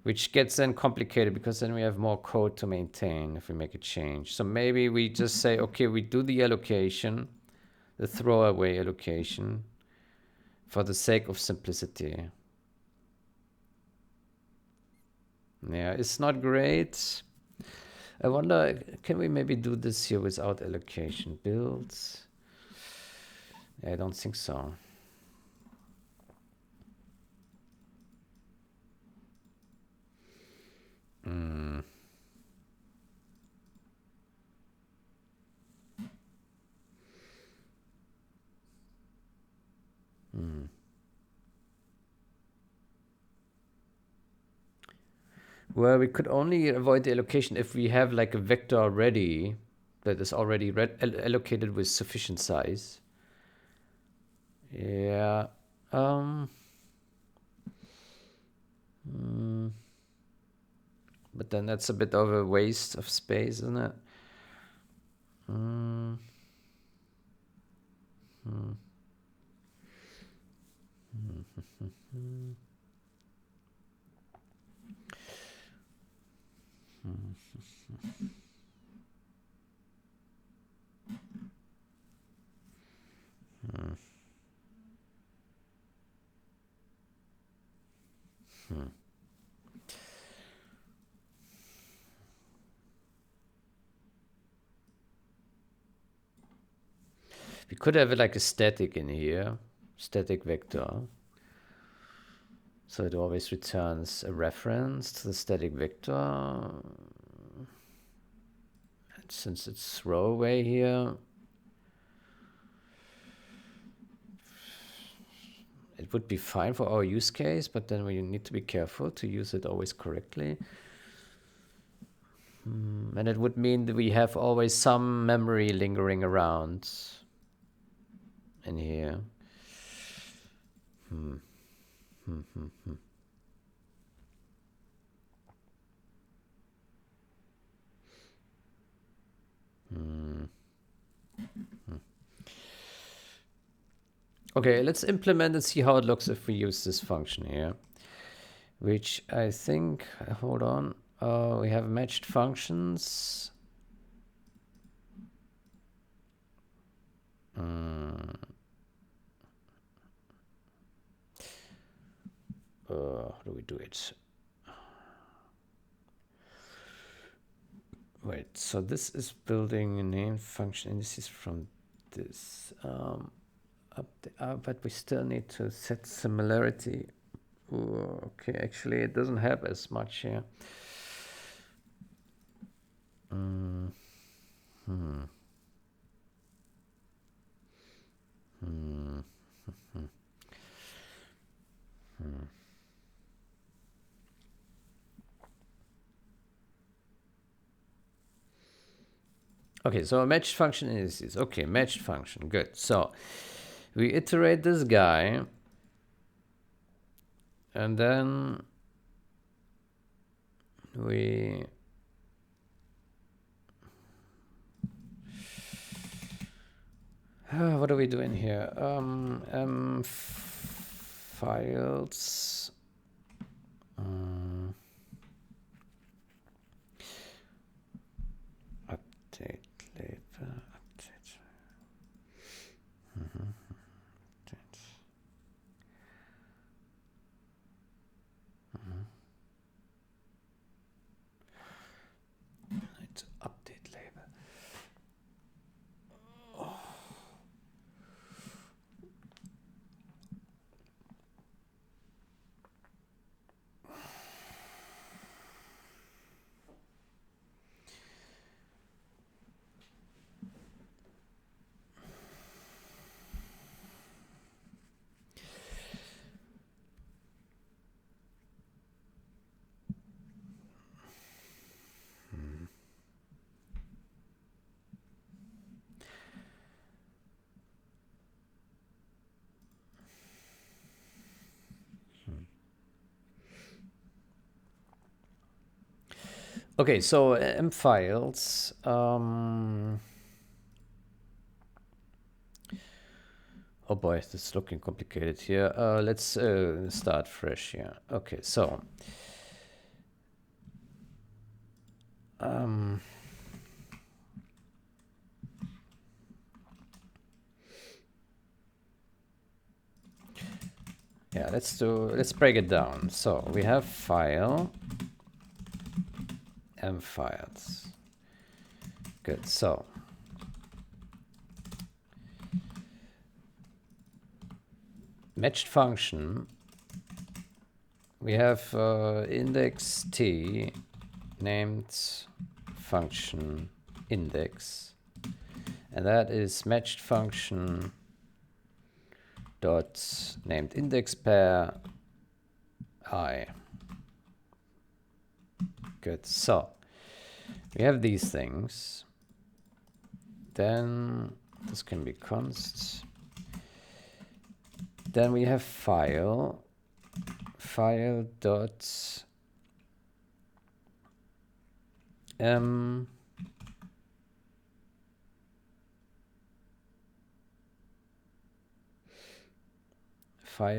which gets then complicated because then we have more code to maintain if we make a change. So maybe we just say, okay, we do the allocation, the throwaway allocation, for the sake of simplicity. Yeah, it's not great. I wonder, can we maybe do this here without allocation? Builds? I don't think so. Well, we could only avoid the allocation if we have like a vector already that is already allocated with sufficient size. Yeah. But then that's a bit of a waste of space, isn't it? We could have like a static in here, static vector. So it always returns a reference to the static vector. And since it's throwaway here, it would be fine for our use case, but then we need to be careful to use it always correctly. And it would mean that we have always some memory lingering around in here. Okay, let's implement and see how it looks if we use this function here. Which I think, hold on, we have matched functions. How do we do it? Wait, so this is building a name function, and this is from this. But we still need to set similarity. Ooh, okay, actually it doesn't have as much here. Okay, so a matched function is this. Okay, matched function, good. So we iterate this guy, and then we what are we doing here? Files. Update label. Update. Update. It's update label. Okay, so mfiles. Oh boy, this is looking complicated here. Let's start fresh here. Okay, so yeah, let's break it down. So we have file mfiles. Good. So matched function. We have index t named function index, and that is matched function dot named index pair I. Good. So we have these things. Then this can be const. Then we have file dot file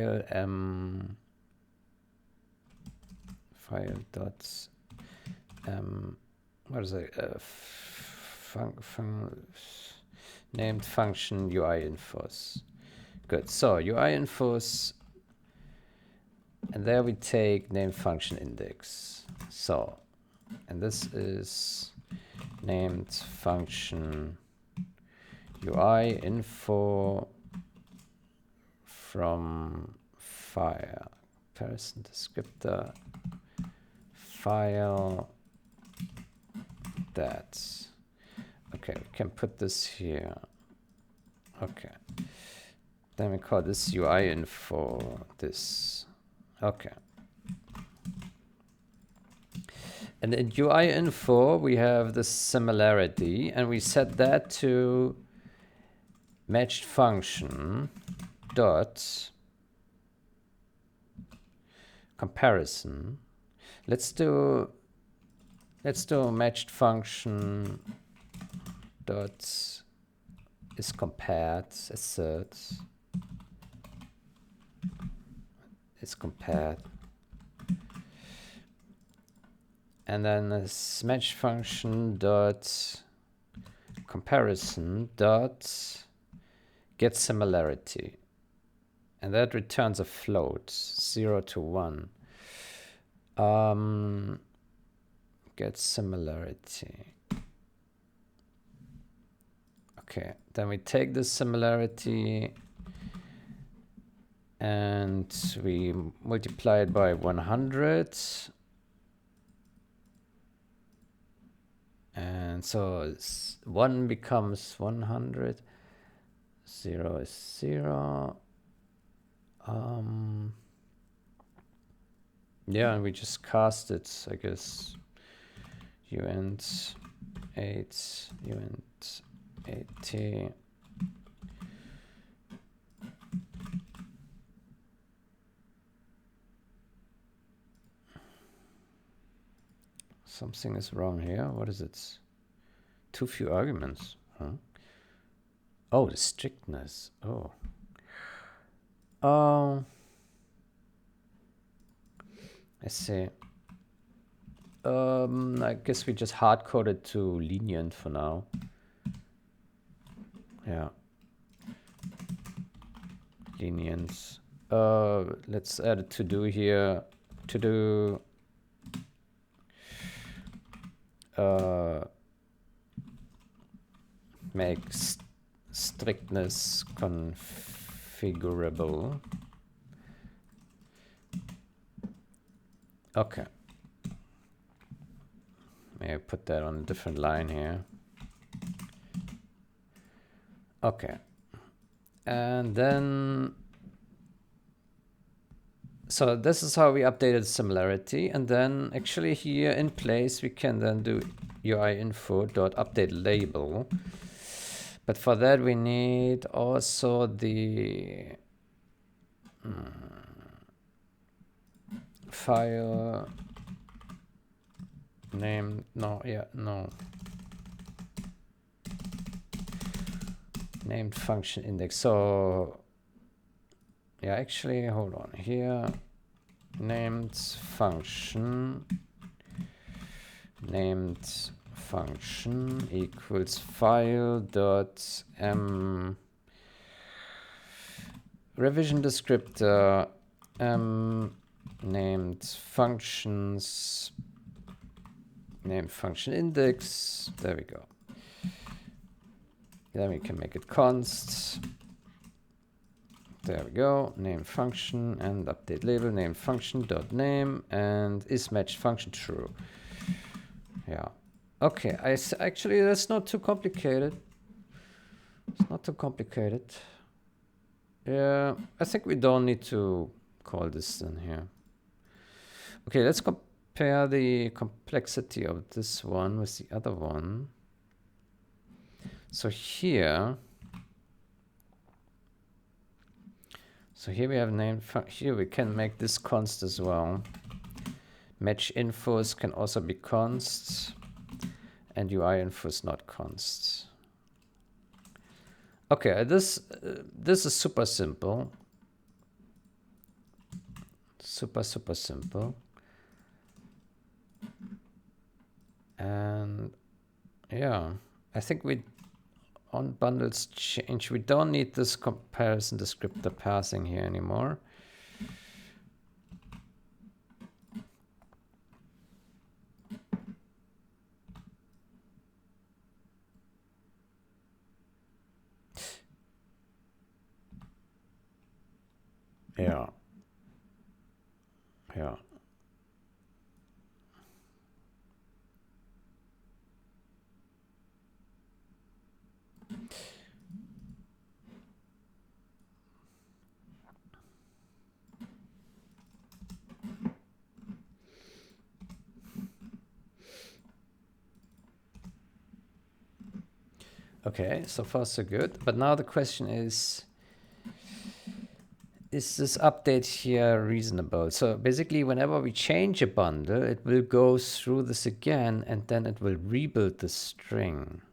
dot what is it? Named function UI infos. Good. So UI infos, and there we take named function index. So, and this is named function UI info from file person descriptor file that. Okay, we can put this here. Okay. Then we call this UI info this. Okay. And in UI info, we have the similarity, and we set that to matched function dot comparison. Let's do matched function dot is compared asserts is compared, and then this matched function dot comparison dot get similarity, and that returns a float 0 to 1. Get similarity. Okay, then we take this similarity and we multiply it by 100. And so 1 becomes 100. 0 is 0. Yeah, and we just cast it, I guess. Uint 8, uint 80. Something is wrong here. What is it? Too few arguments. Huh? Oh, the strictness. Oh. I see. I guess we just hard coded to lenient for now. Yeah. Lenient. Let's add a to do here. To do. Make strictness configurable. Okay. May I put that on a different line here? Okay. And then, so this is how we updated similarity. And then actually here in place, we can then do UI info dot update label. But for that, we need also the file name. No, yeah, no. Named function index. So yeah, actually, hold on here. Named function equals file dot revision descriptor named functions named function index. There we go. Then we can make it const. There we go. Name function and update label name function dot name and is matched function true. Yeah. Okay. Actually, that's not too complicated. It's not too complicated. Yeah. I think we don't need to call this then here. Okay. Let's compare the complexity of this one with the other one. So here we have name. Here we can make this const as well. Match infos can also be const, and UI info is not const. Okay, this is super simple. Super simple. And yeah, I think we on bundles change. We don't need this comparison descriptor passing here anymore. Yeah. Yeah. Okay, so far so good. But now the question is this update here reasonable? So basically, whenever we change a bundle, it will go through this again, and then it will rebuild the string.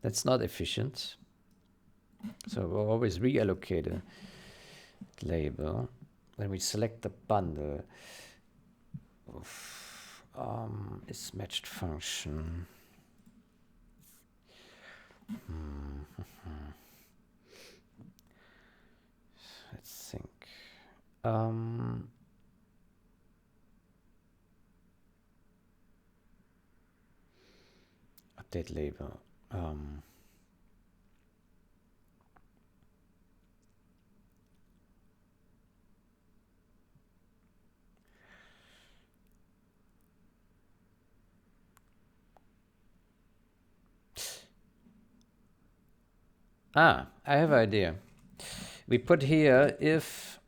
That's not efficient. So we'll always reallocate a label when we select the bundle. Is matched function. Let's think. Update label. I have an idea. We put here if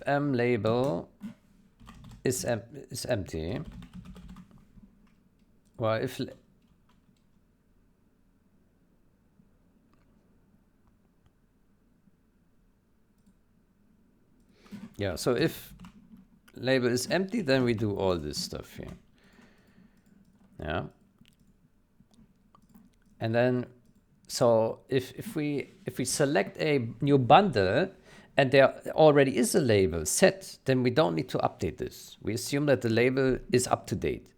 m label is empty. Well, if yeah, so if label is empty, then we do all this stuff here. Yeah. And then, so if we select a new bundle and there already is a label set, then we don't need to update this. We assume that the label is up to date.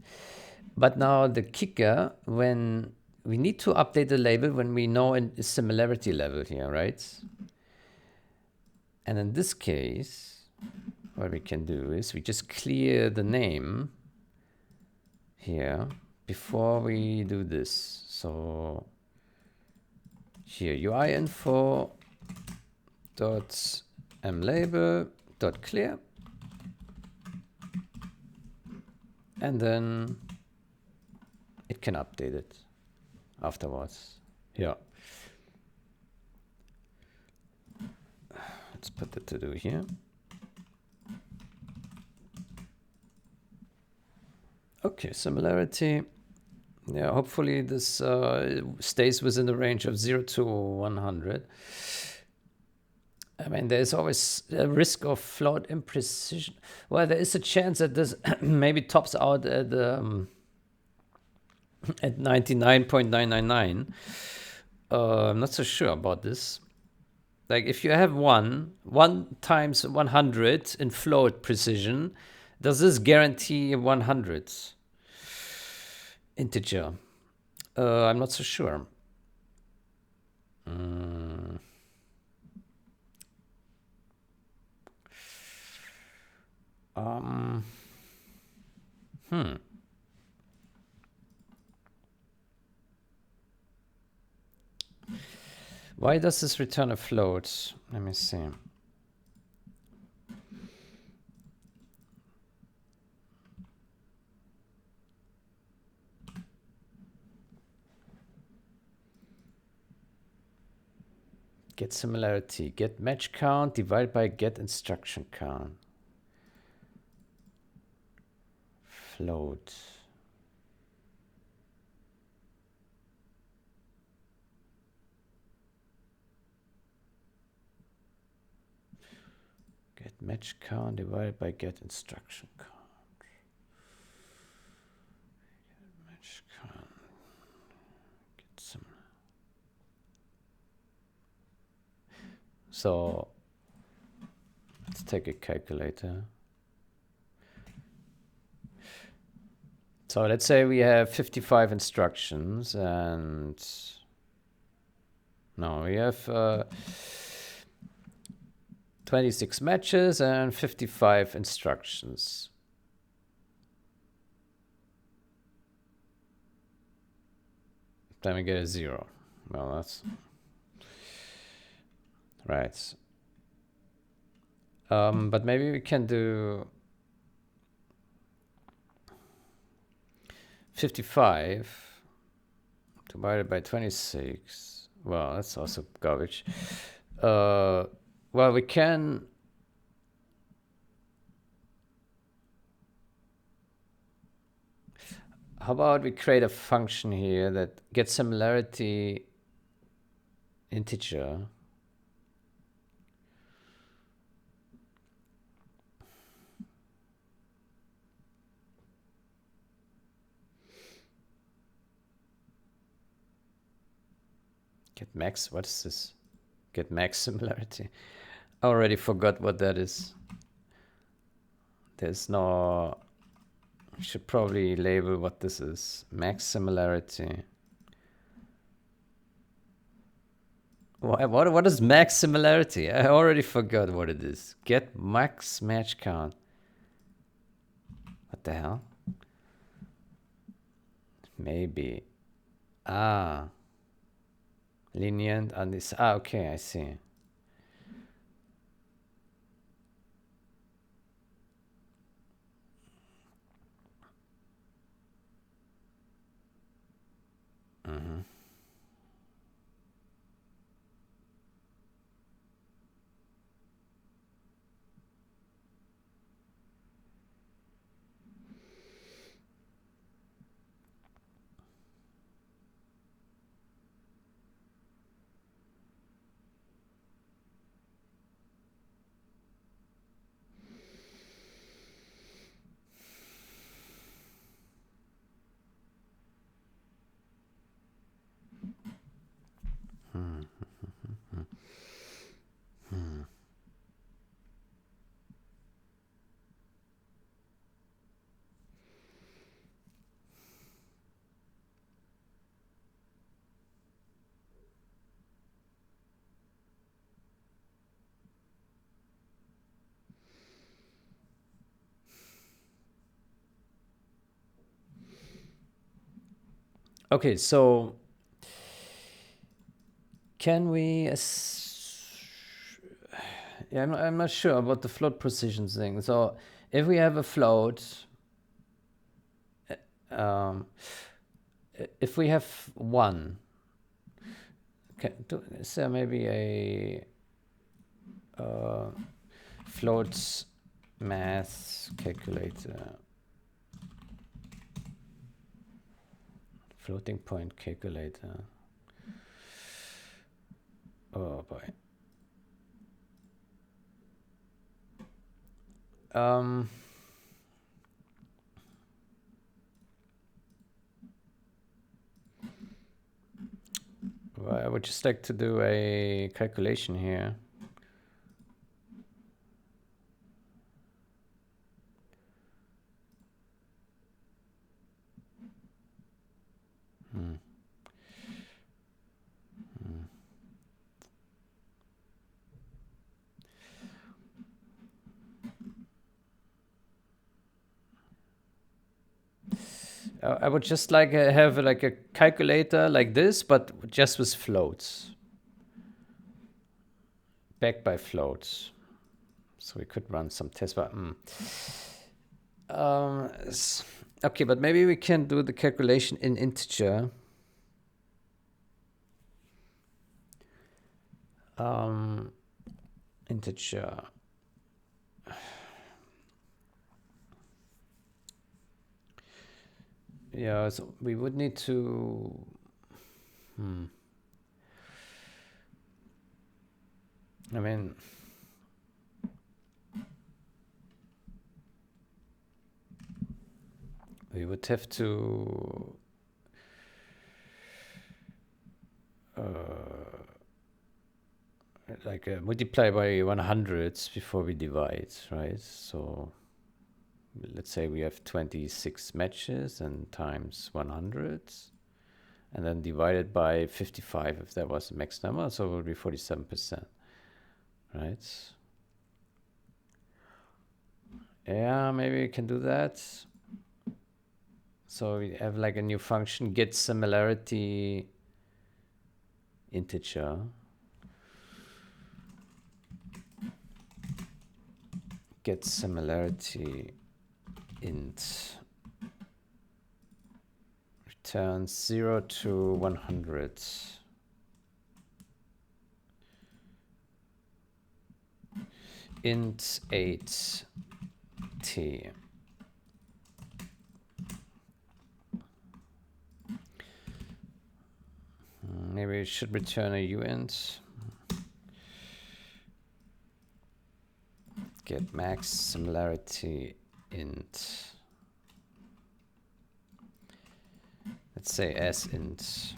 But now the kicker, when we need to update the label when we know a similarity level here, right? And in this case, what we can do is we just clear the name here before we do this. So here UI info dot mlabel dot clear, and then it can update it afterwards. Yeah. Let's put the to do here. Okay, similarity. Yeah, hopefully this stays within the range of 0 to 100. I mean, there's always a risk of float imprecision. Well, there is a chance that this maybe tops out at 99.999. I'm not so sure about this. Like if you have 1 times 100 in float precision, does this guarantee 100 integer? I'm not so sure. Why does this return a float? Let me see. Get similarity. Get match count divided by get instruction count. Float. Get match count divided by get instruction count. Match count. Get similar. So let's take a calculator. So let's say we have 55 instructions and no, we have 26 matches and 55 instructions. then we get a 0. Well, that's right. But maybe we can do 55 divided by 26. Well, that's also garbage. Well, we can. How about we create a function here that gets similarity integer. Get max, what is this? Get max similarity. I already forgot what that is. There's no, I should probably label what this is. Max similarity. What is max similarity? I already forgot what it is. Get max match count. What the hell? Maybe. Lenient on this. Okay, I see. Okay, so can we? Yeah, I'm not sure about the float precision thing. So if we have a float, if we have 1, is there maybe a float math calculator? Floating point calculator. Oh boy. Well, I would just like to do a calculation here. I would just like have like a calculator like this, but just with floats. Backed by floats. So we could run some tests, but okay, but maybe we can do the calculation in integer. Integer. Yeah, so we would need to. I mean, we would have to multiply by 100 before we divide, right? So let's say we have 26 matches and times 100, and then divided by 55 if that was the max number, so it would be 47%, right? Yeah, maybe we can do that. So we have like a new function, get similarity integer. Get similarity int. Returns 0 to 100. Int 8t. Maybe it should return a uint. Get max similarity int. Let's say as int.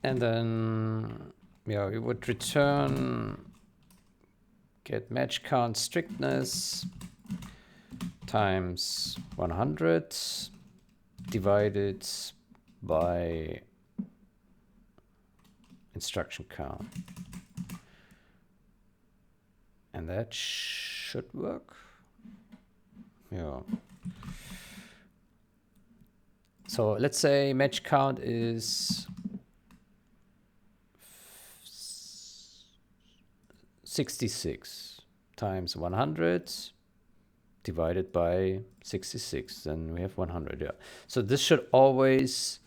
And then, yeah, we would return get match count strictness times 100 divided by instruction count. And that should work. Yeah. So let's say match count is 66 times 100 divided by 66. Then we have 100. Yeah. So this should always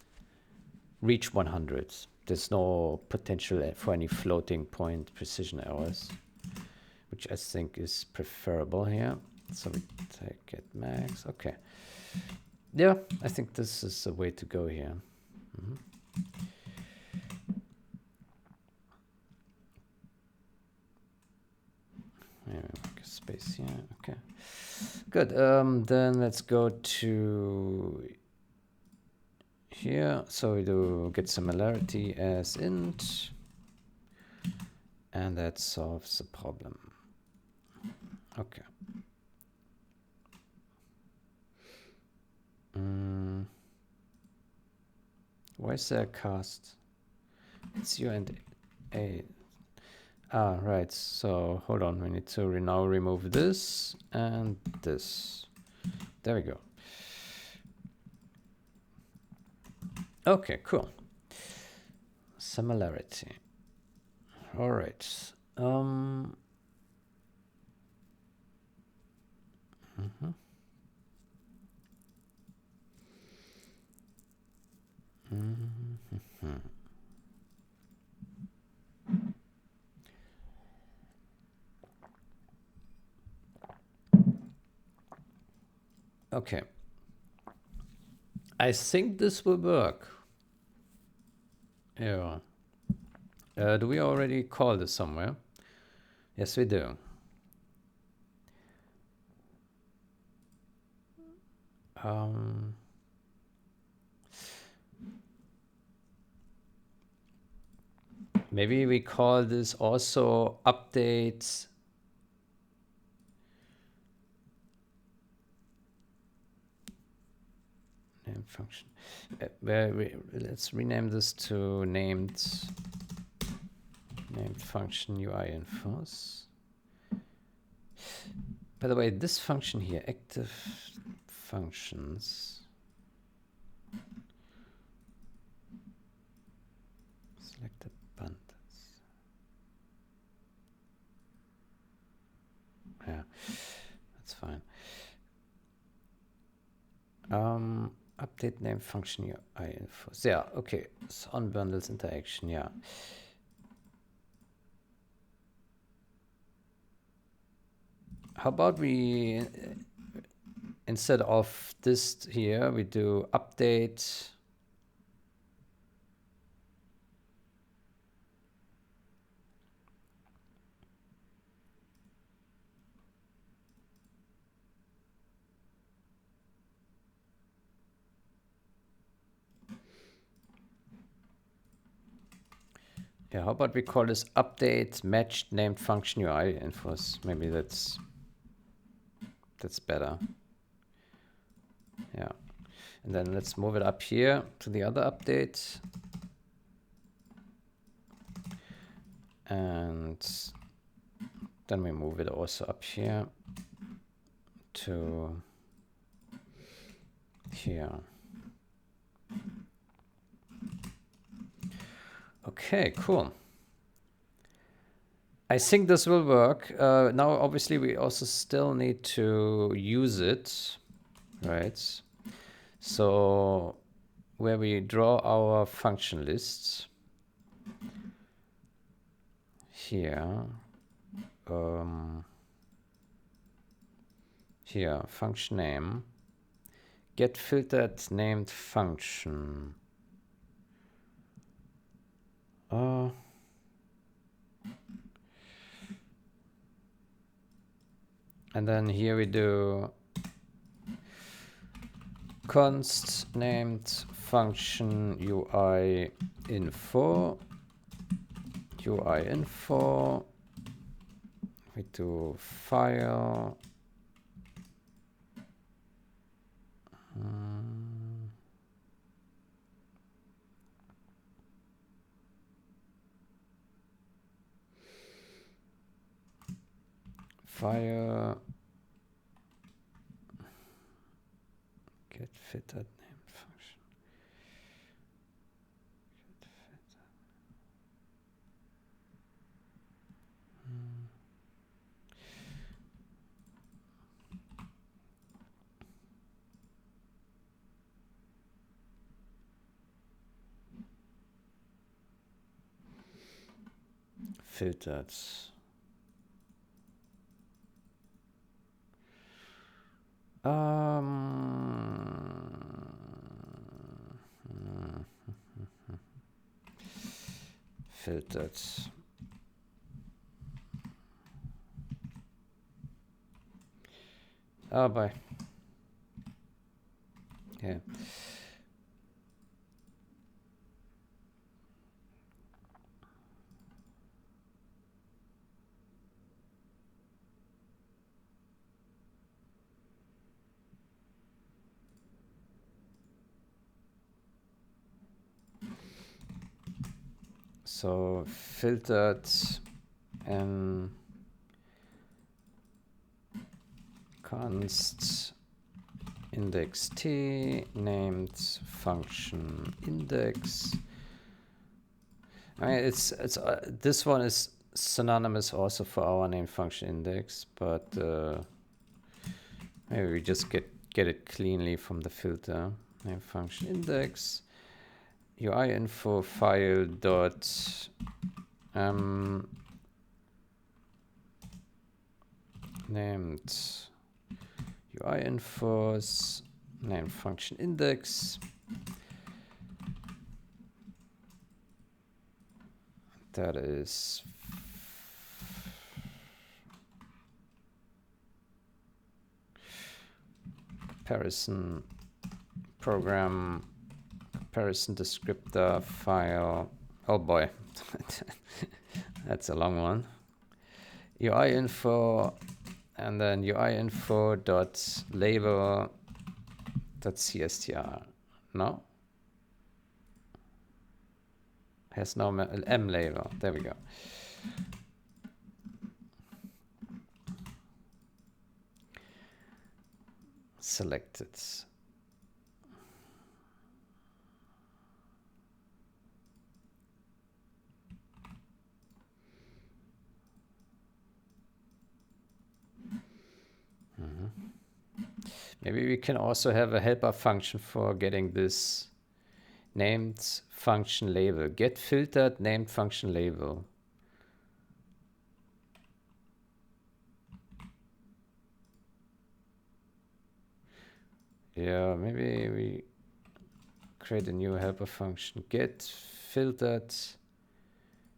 reach 100. There's no potential for any floating point precision errors, which I think is preferable here. So we take it max. Okay. Yeah, I think this is the way to go here. Yeah, make a space here. Okay. Good. Then let's go to here. So we do get similarity as int. And that solves the problem. Okay. Why is there a cast? It's U and A. Ah, right. So hold on. We need to now remove this and this. There we go. Okay, cool. Similarity. All right. Okay. I think this will work. Yeah. Do we already call this somewhere? Yes, we do. Maybe we call this also update name function. Let's rename this to named function UI infos. By the way, this function here, active functions. Selected bundles. Yeah, that's fine. Update name function UI infos. Yeah, okay. So on bundles interaction, yeah. How about we, instead of this here, we do update Yeah, how about we call this update matched named function UI infos? Maybe that's better. Yeah. And then let's move it up here to the other update. And then we move it also up here to here. Okay, cool. I think this will work. Now, obviously, we also still need to use it, right? So where we draw our function lists here, here, function name, get filtered named function. And then here we do const named function UI info. We do file. File. Get fitted name function. Get fitted. Filtered. Filtered. Oh, boy. Yeah. So filtered and const index t named function index. I mean, it's this one is synonymous also for our named function index, but maybe we just get it cleanly from the filter. Named function index UI info file dot named UI infos named function index. That is comparison program, comparison descriptor file. Oh boy, that's a long one. UI info and then UI info dot label dot cstr. No, has no m label. There we go. Selected. Maybe we can also have a helper function for getting this named function label. Get filtered named function label. Yeah, maybe we create a new helper function. Get filtered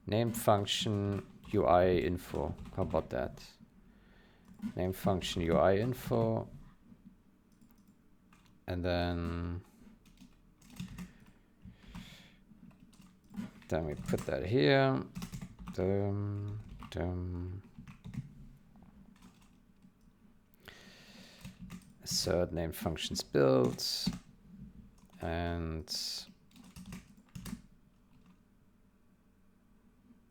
named function UI info. How about that? Name function UI info. And then Then we put that here. Dum, dum. Assert name functions built. And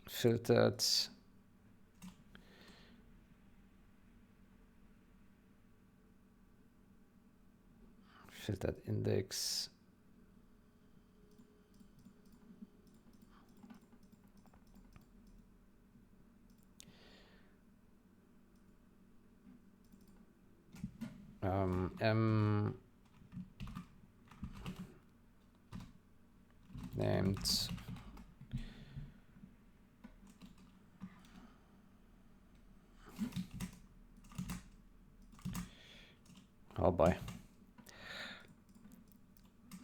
filtered. Filtered index. M named oh boy.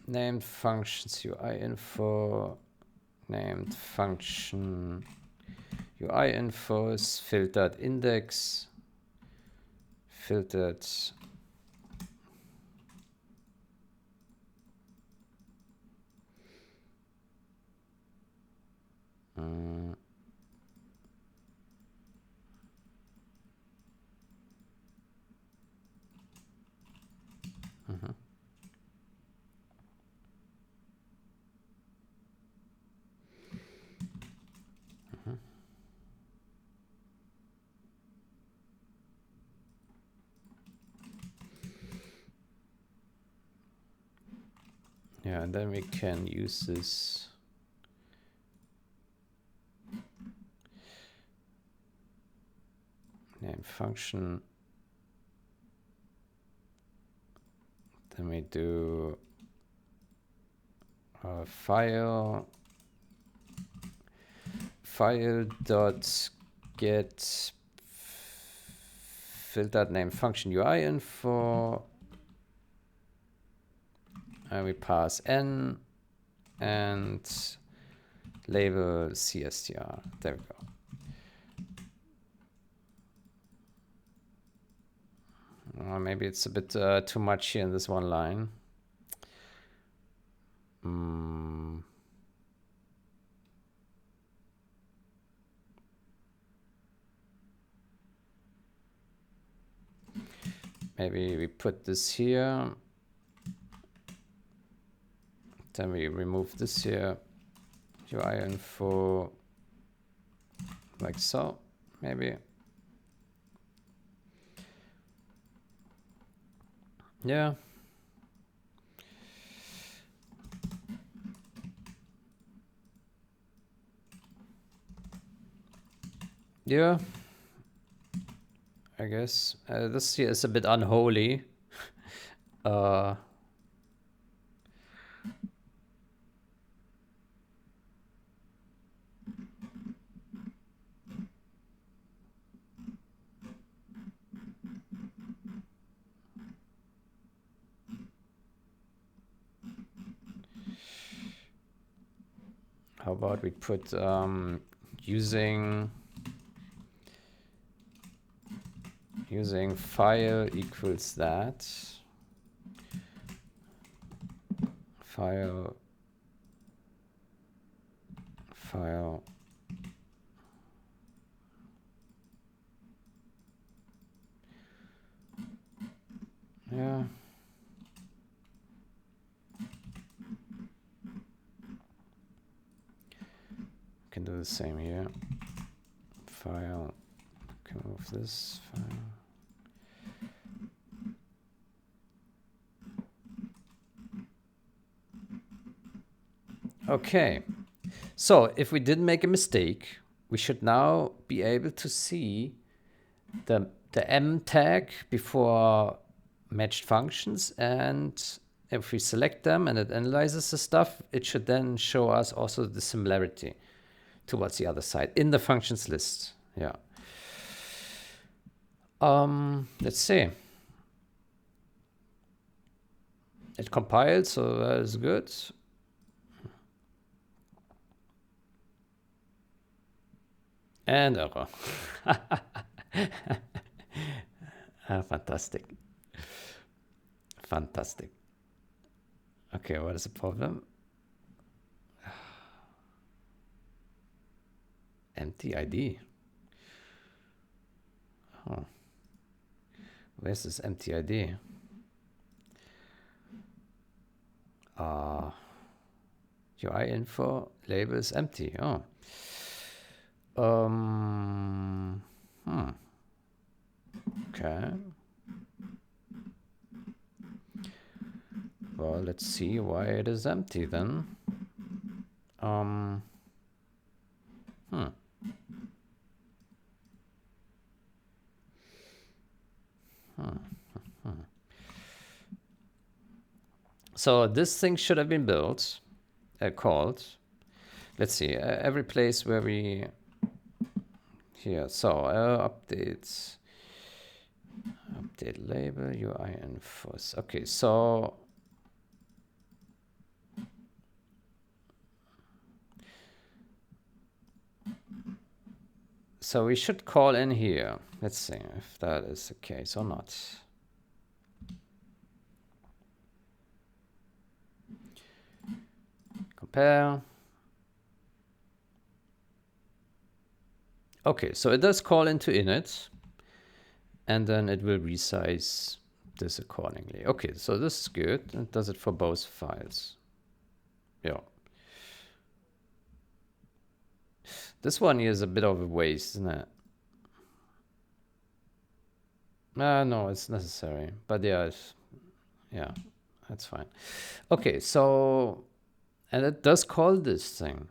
Named functions UI info. Named function UI info is filtered index. Filtered yeah, and then we can use this name function. Then we do file dot get filtered name function UI info, and we pass n and label CSTR. There we go. Maybe it's a bit too much here in this one line. Maybe we put this here. Then we remove this here. UI info like so, maybe. Yeah. Yeah. I guess this here is a bit unholy. How about we put using file equals that. File. Yeah. Can do the same here. File. Can move this file. Okay, so if we didn't make a mistake, we should now be able to see the M tag before matched functions, and if we select them and it analyzes the stuff, it should then show us also the similarity towards the other side in the functions list. Yeah. Let's see. It compiled, so that is good. And error. Fantastic. Fantastic. Okay, what is the problem? Empty ID. Oh. Where's this empty ID? UI info label is empty. Oh. Okay. Well, let's see why it is empty then. So this thing should have been built, called. Let's see, every place where we here. So update label UI info. Okay, so we should call in here. Let's see if that is the case or not. Compare. Okay, so it does call into init, and then it will resize this accordingly. Okay, so this is good. It does it for both files. Yeah. This one here is a bit of a waste, isn't it? No, it's necessary. But yeah, that's fine. Okay, so, and it does call this thing.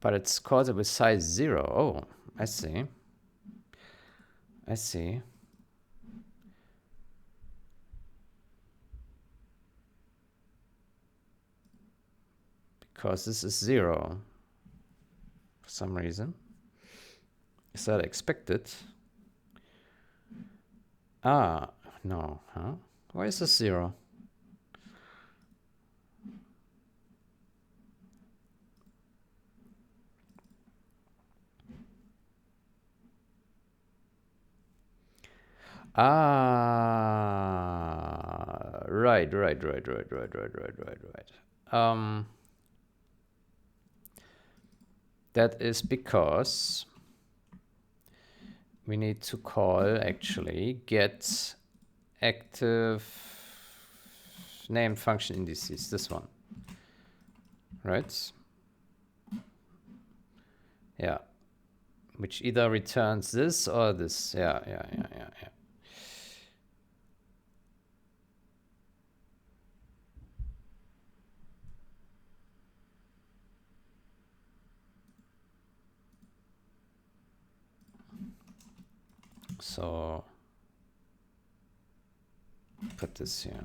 But it's called it with size 0. Oh, I see. I see. Because this is 0 for some reason. Is that expected? Ah, no, huh? Why is this 0? Ah, right. That is because we need to call actually get active named function indices, this one, right? Yeah, which either returns this or this. Yeah. So put this here.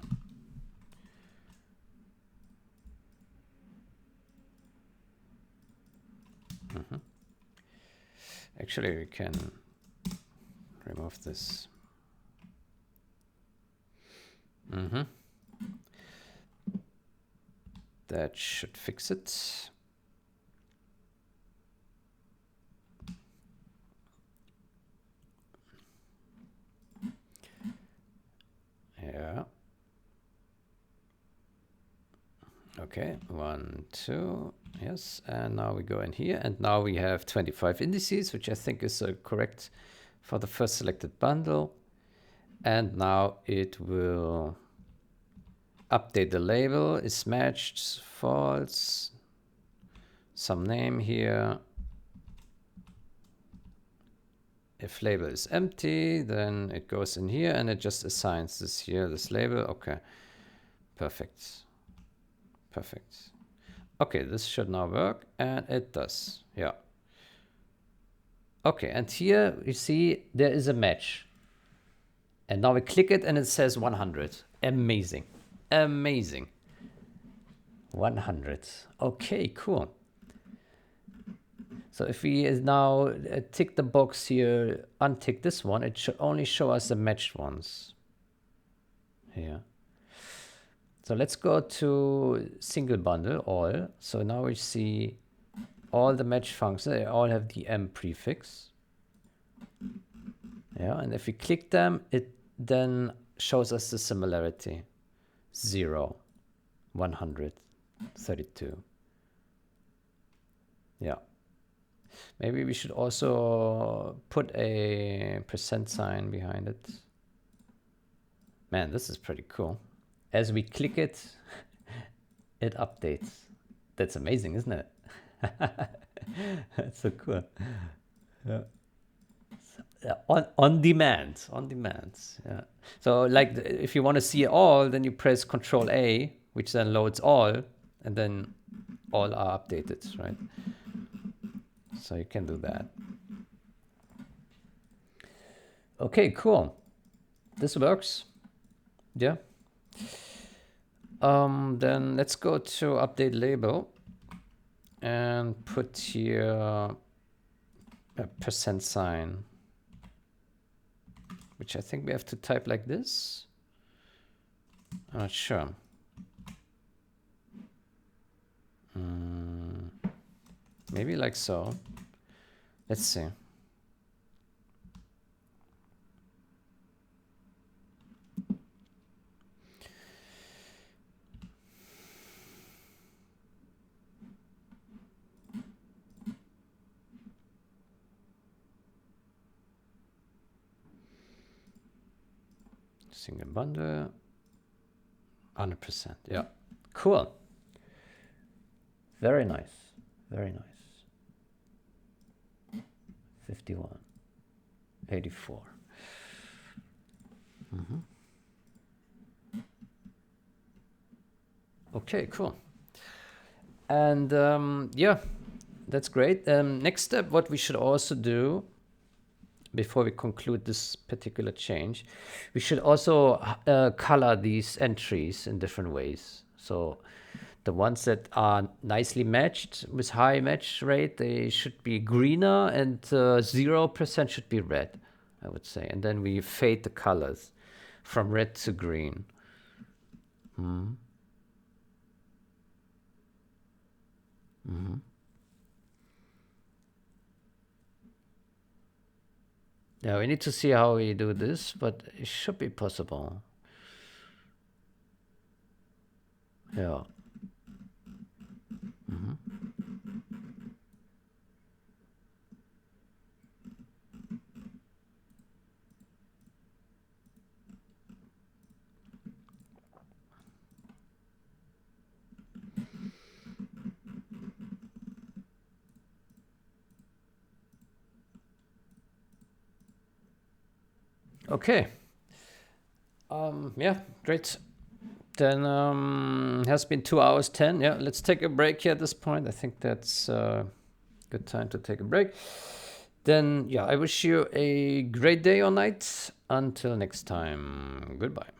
Actually, we can remove this. That should fix it. Yeah. Okay, 1, 2, yes, and now we go in here, and now we have 25 indices, which I think is correct for the first selected bundle. And now it will update the label, is matched, false, some name here. If label is empty, then it goes in here and it just assigns this here, this label. Okay, perfect. Perfect. Okay, this should now work, and it does. Yeah. Okay, and here you see there is a match. And now we click it and it says 100. Amazing. Amazing. 100. Okay, cool. So if we now tick the box here, untick this one, it should only show us the matched ones. Here. So let's go to single bundle, all. So now we see all the match functions, they all have the M prefix. Yeah, and if we click them, it then shows us the similarity. 0, 100, 32. Yeah. Maybe we should also put a % sign behind it. Man, this is pretty cool. As we click it, it updates. That's amazing, isn't it? That's so cool. Yeah. On demand, on demand. Yeah. So like if you want to see it all, then you press Control A, which then loads all, and then all are updated, right? So you can do that. Okay, cool. This works. Yeah. Then let's go to update label and put here a % sign, which I think we have to type like this. I'm not sure. Maybe like so. Let's see. Single bundle, 100%. Yeah, cool. Very nice, very nice. 51, 84. Okay, cool. And yeah, that's great. Next step, what we should also do before we conclude this particular change, we should also color these entries in different ways. So the ones that are nicely matched with high match rate, they should be greener, and 0% should be red, I would say. And then we fade the colors from red to green. Yeah, we need to see how we do this, but it should be possible. Yeah. Okay. Yeah, great. Then has been 2 hours 10. Yeah, let's take a break here at this point. I think that's a good time to take a break. Then, yeah, I wish you a great day or night. Until next time, goodbye.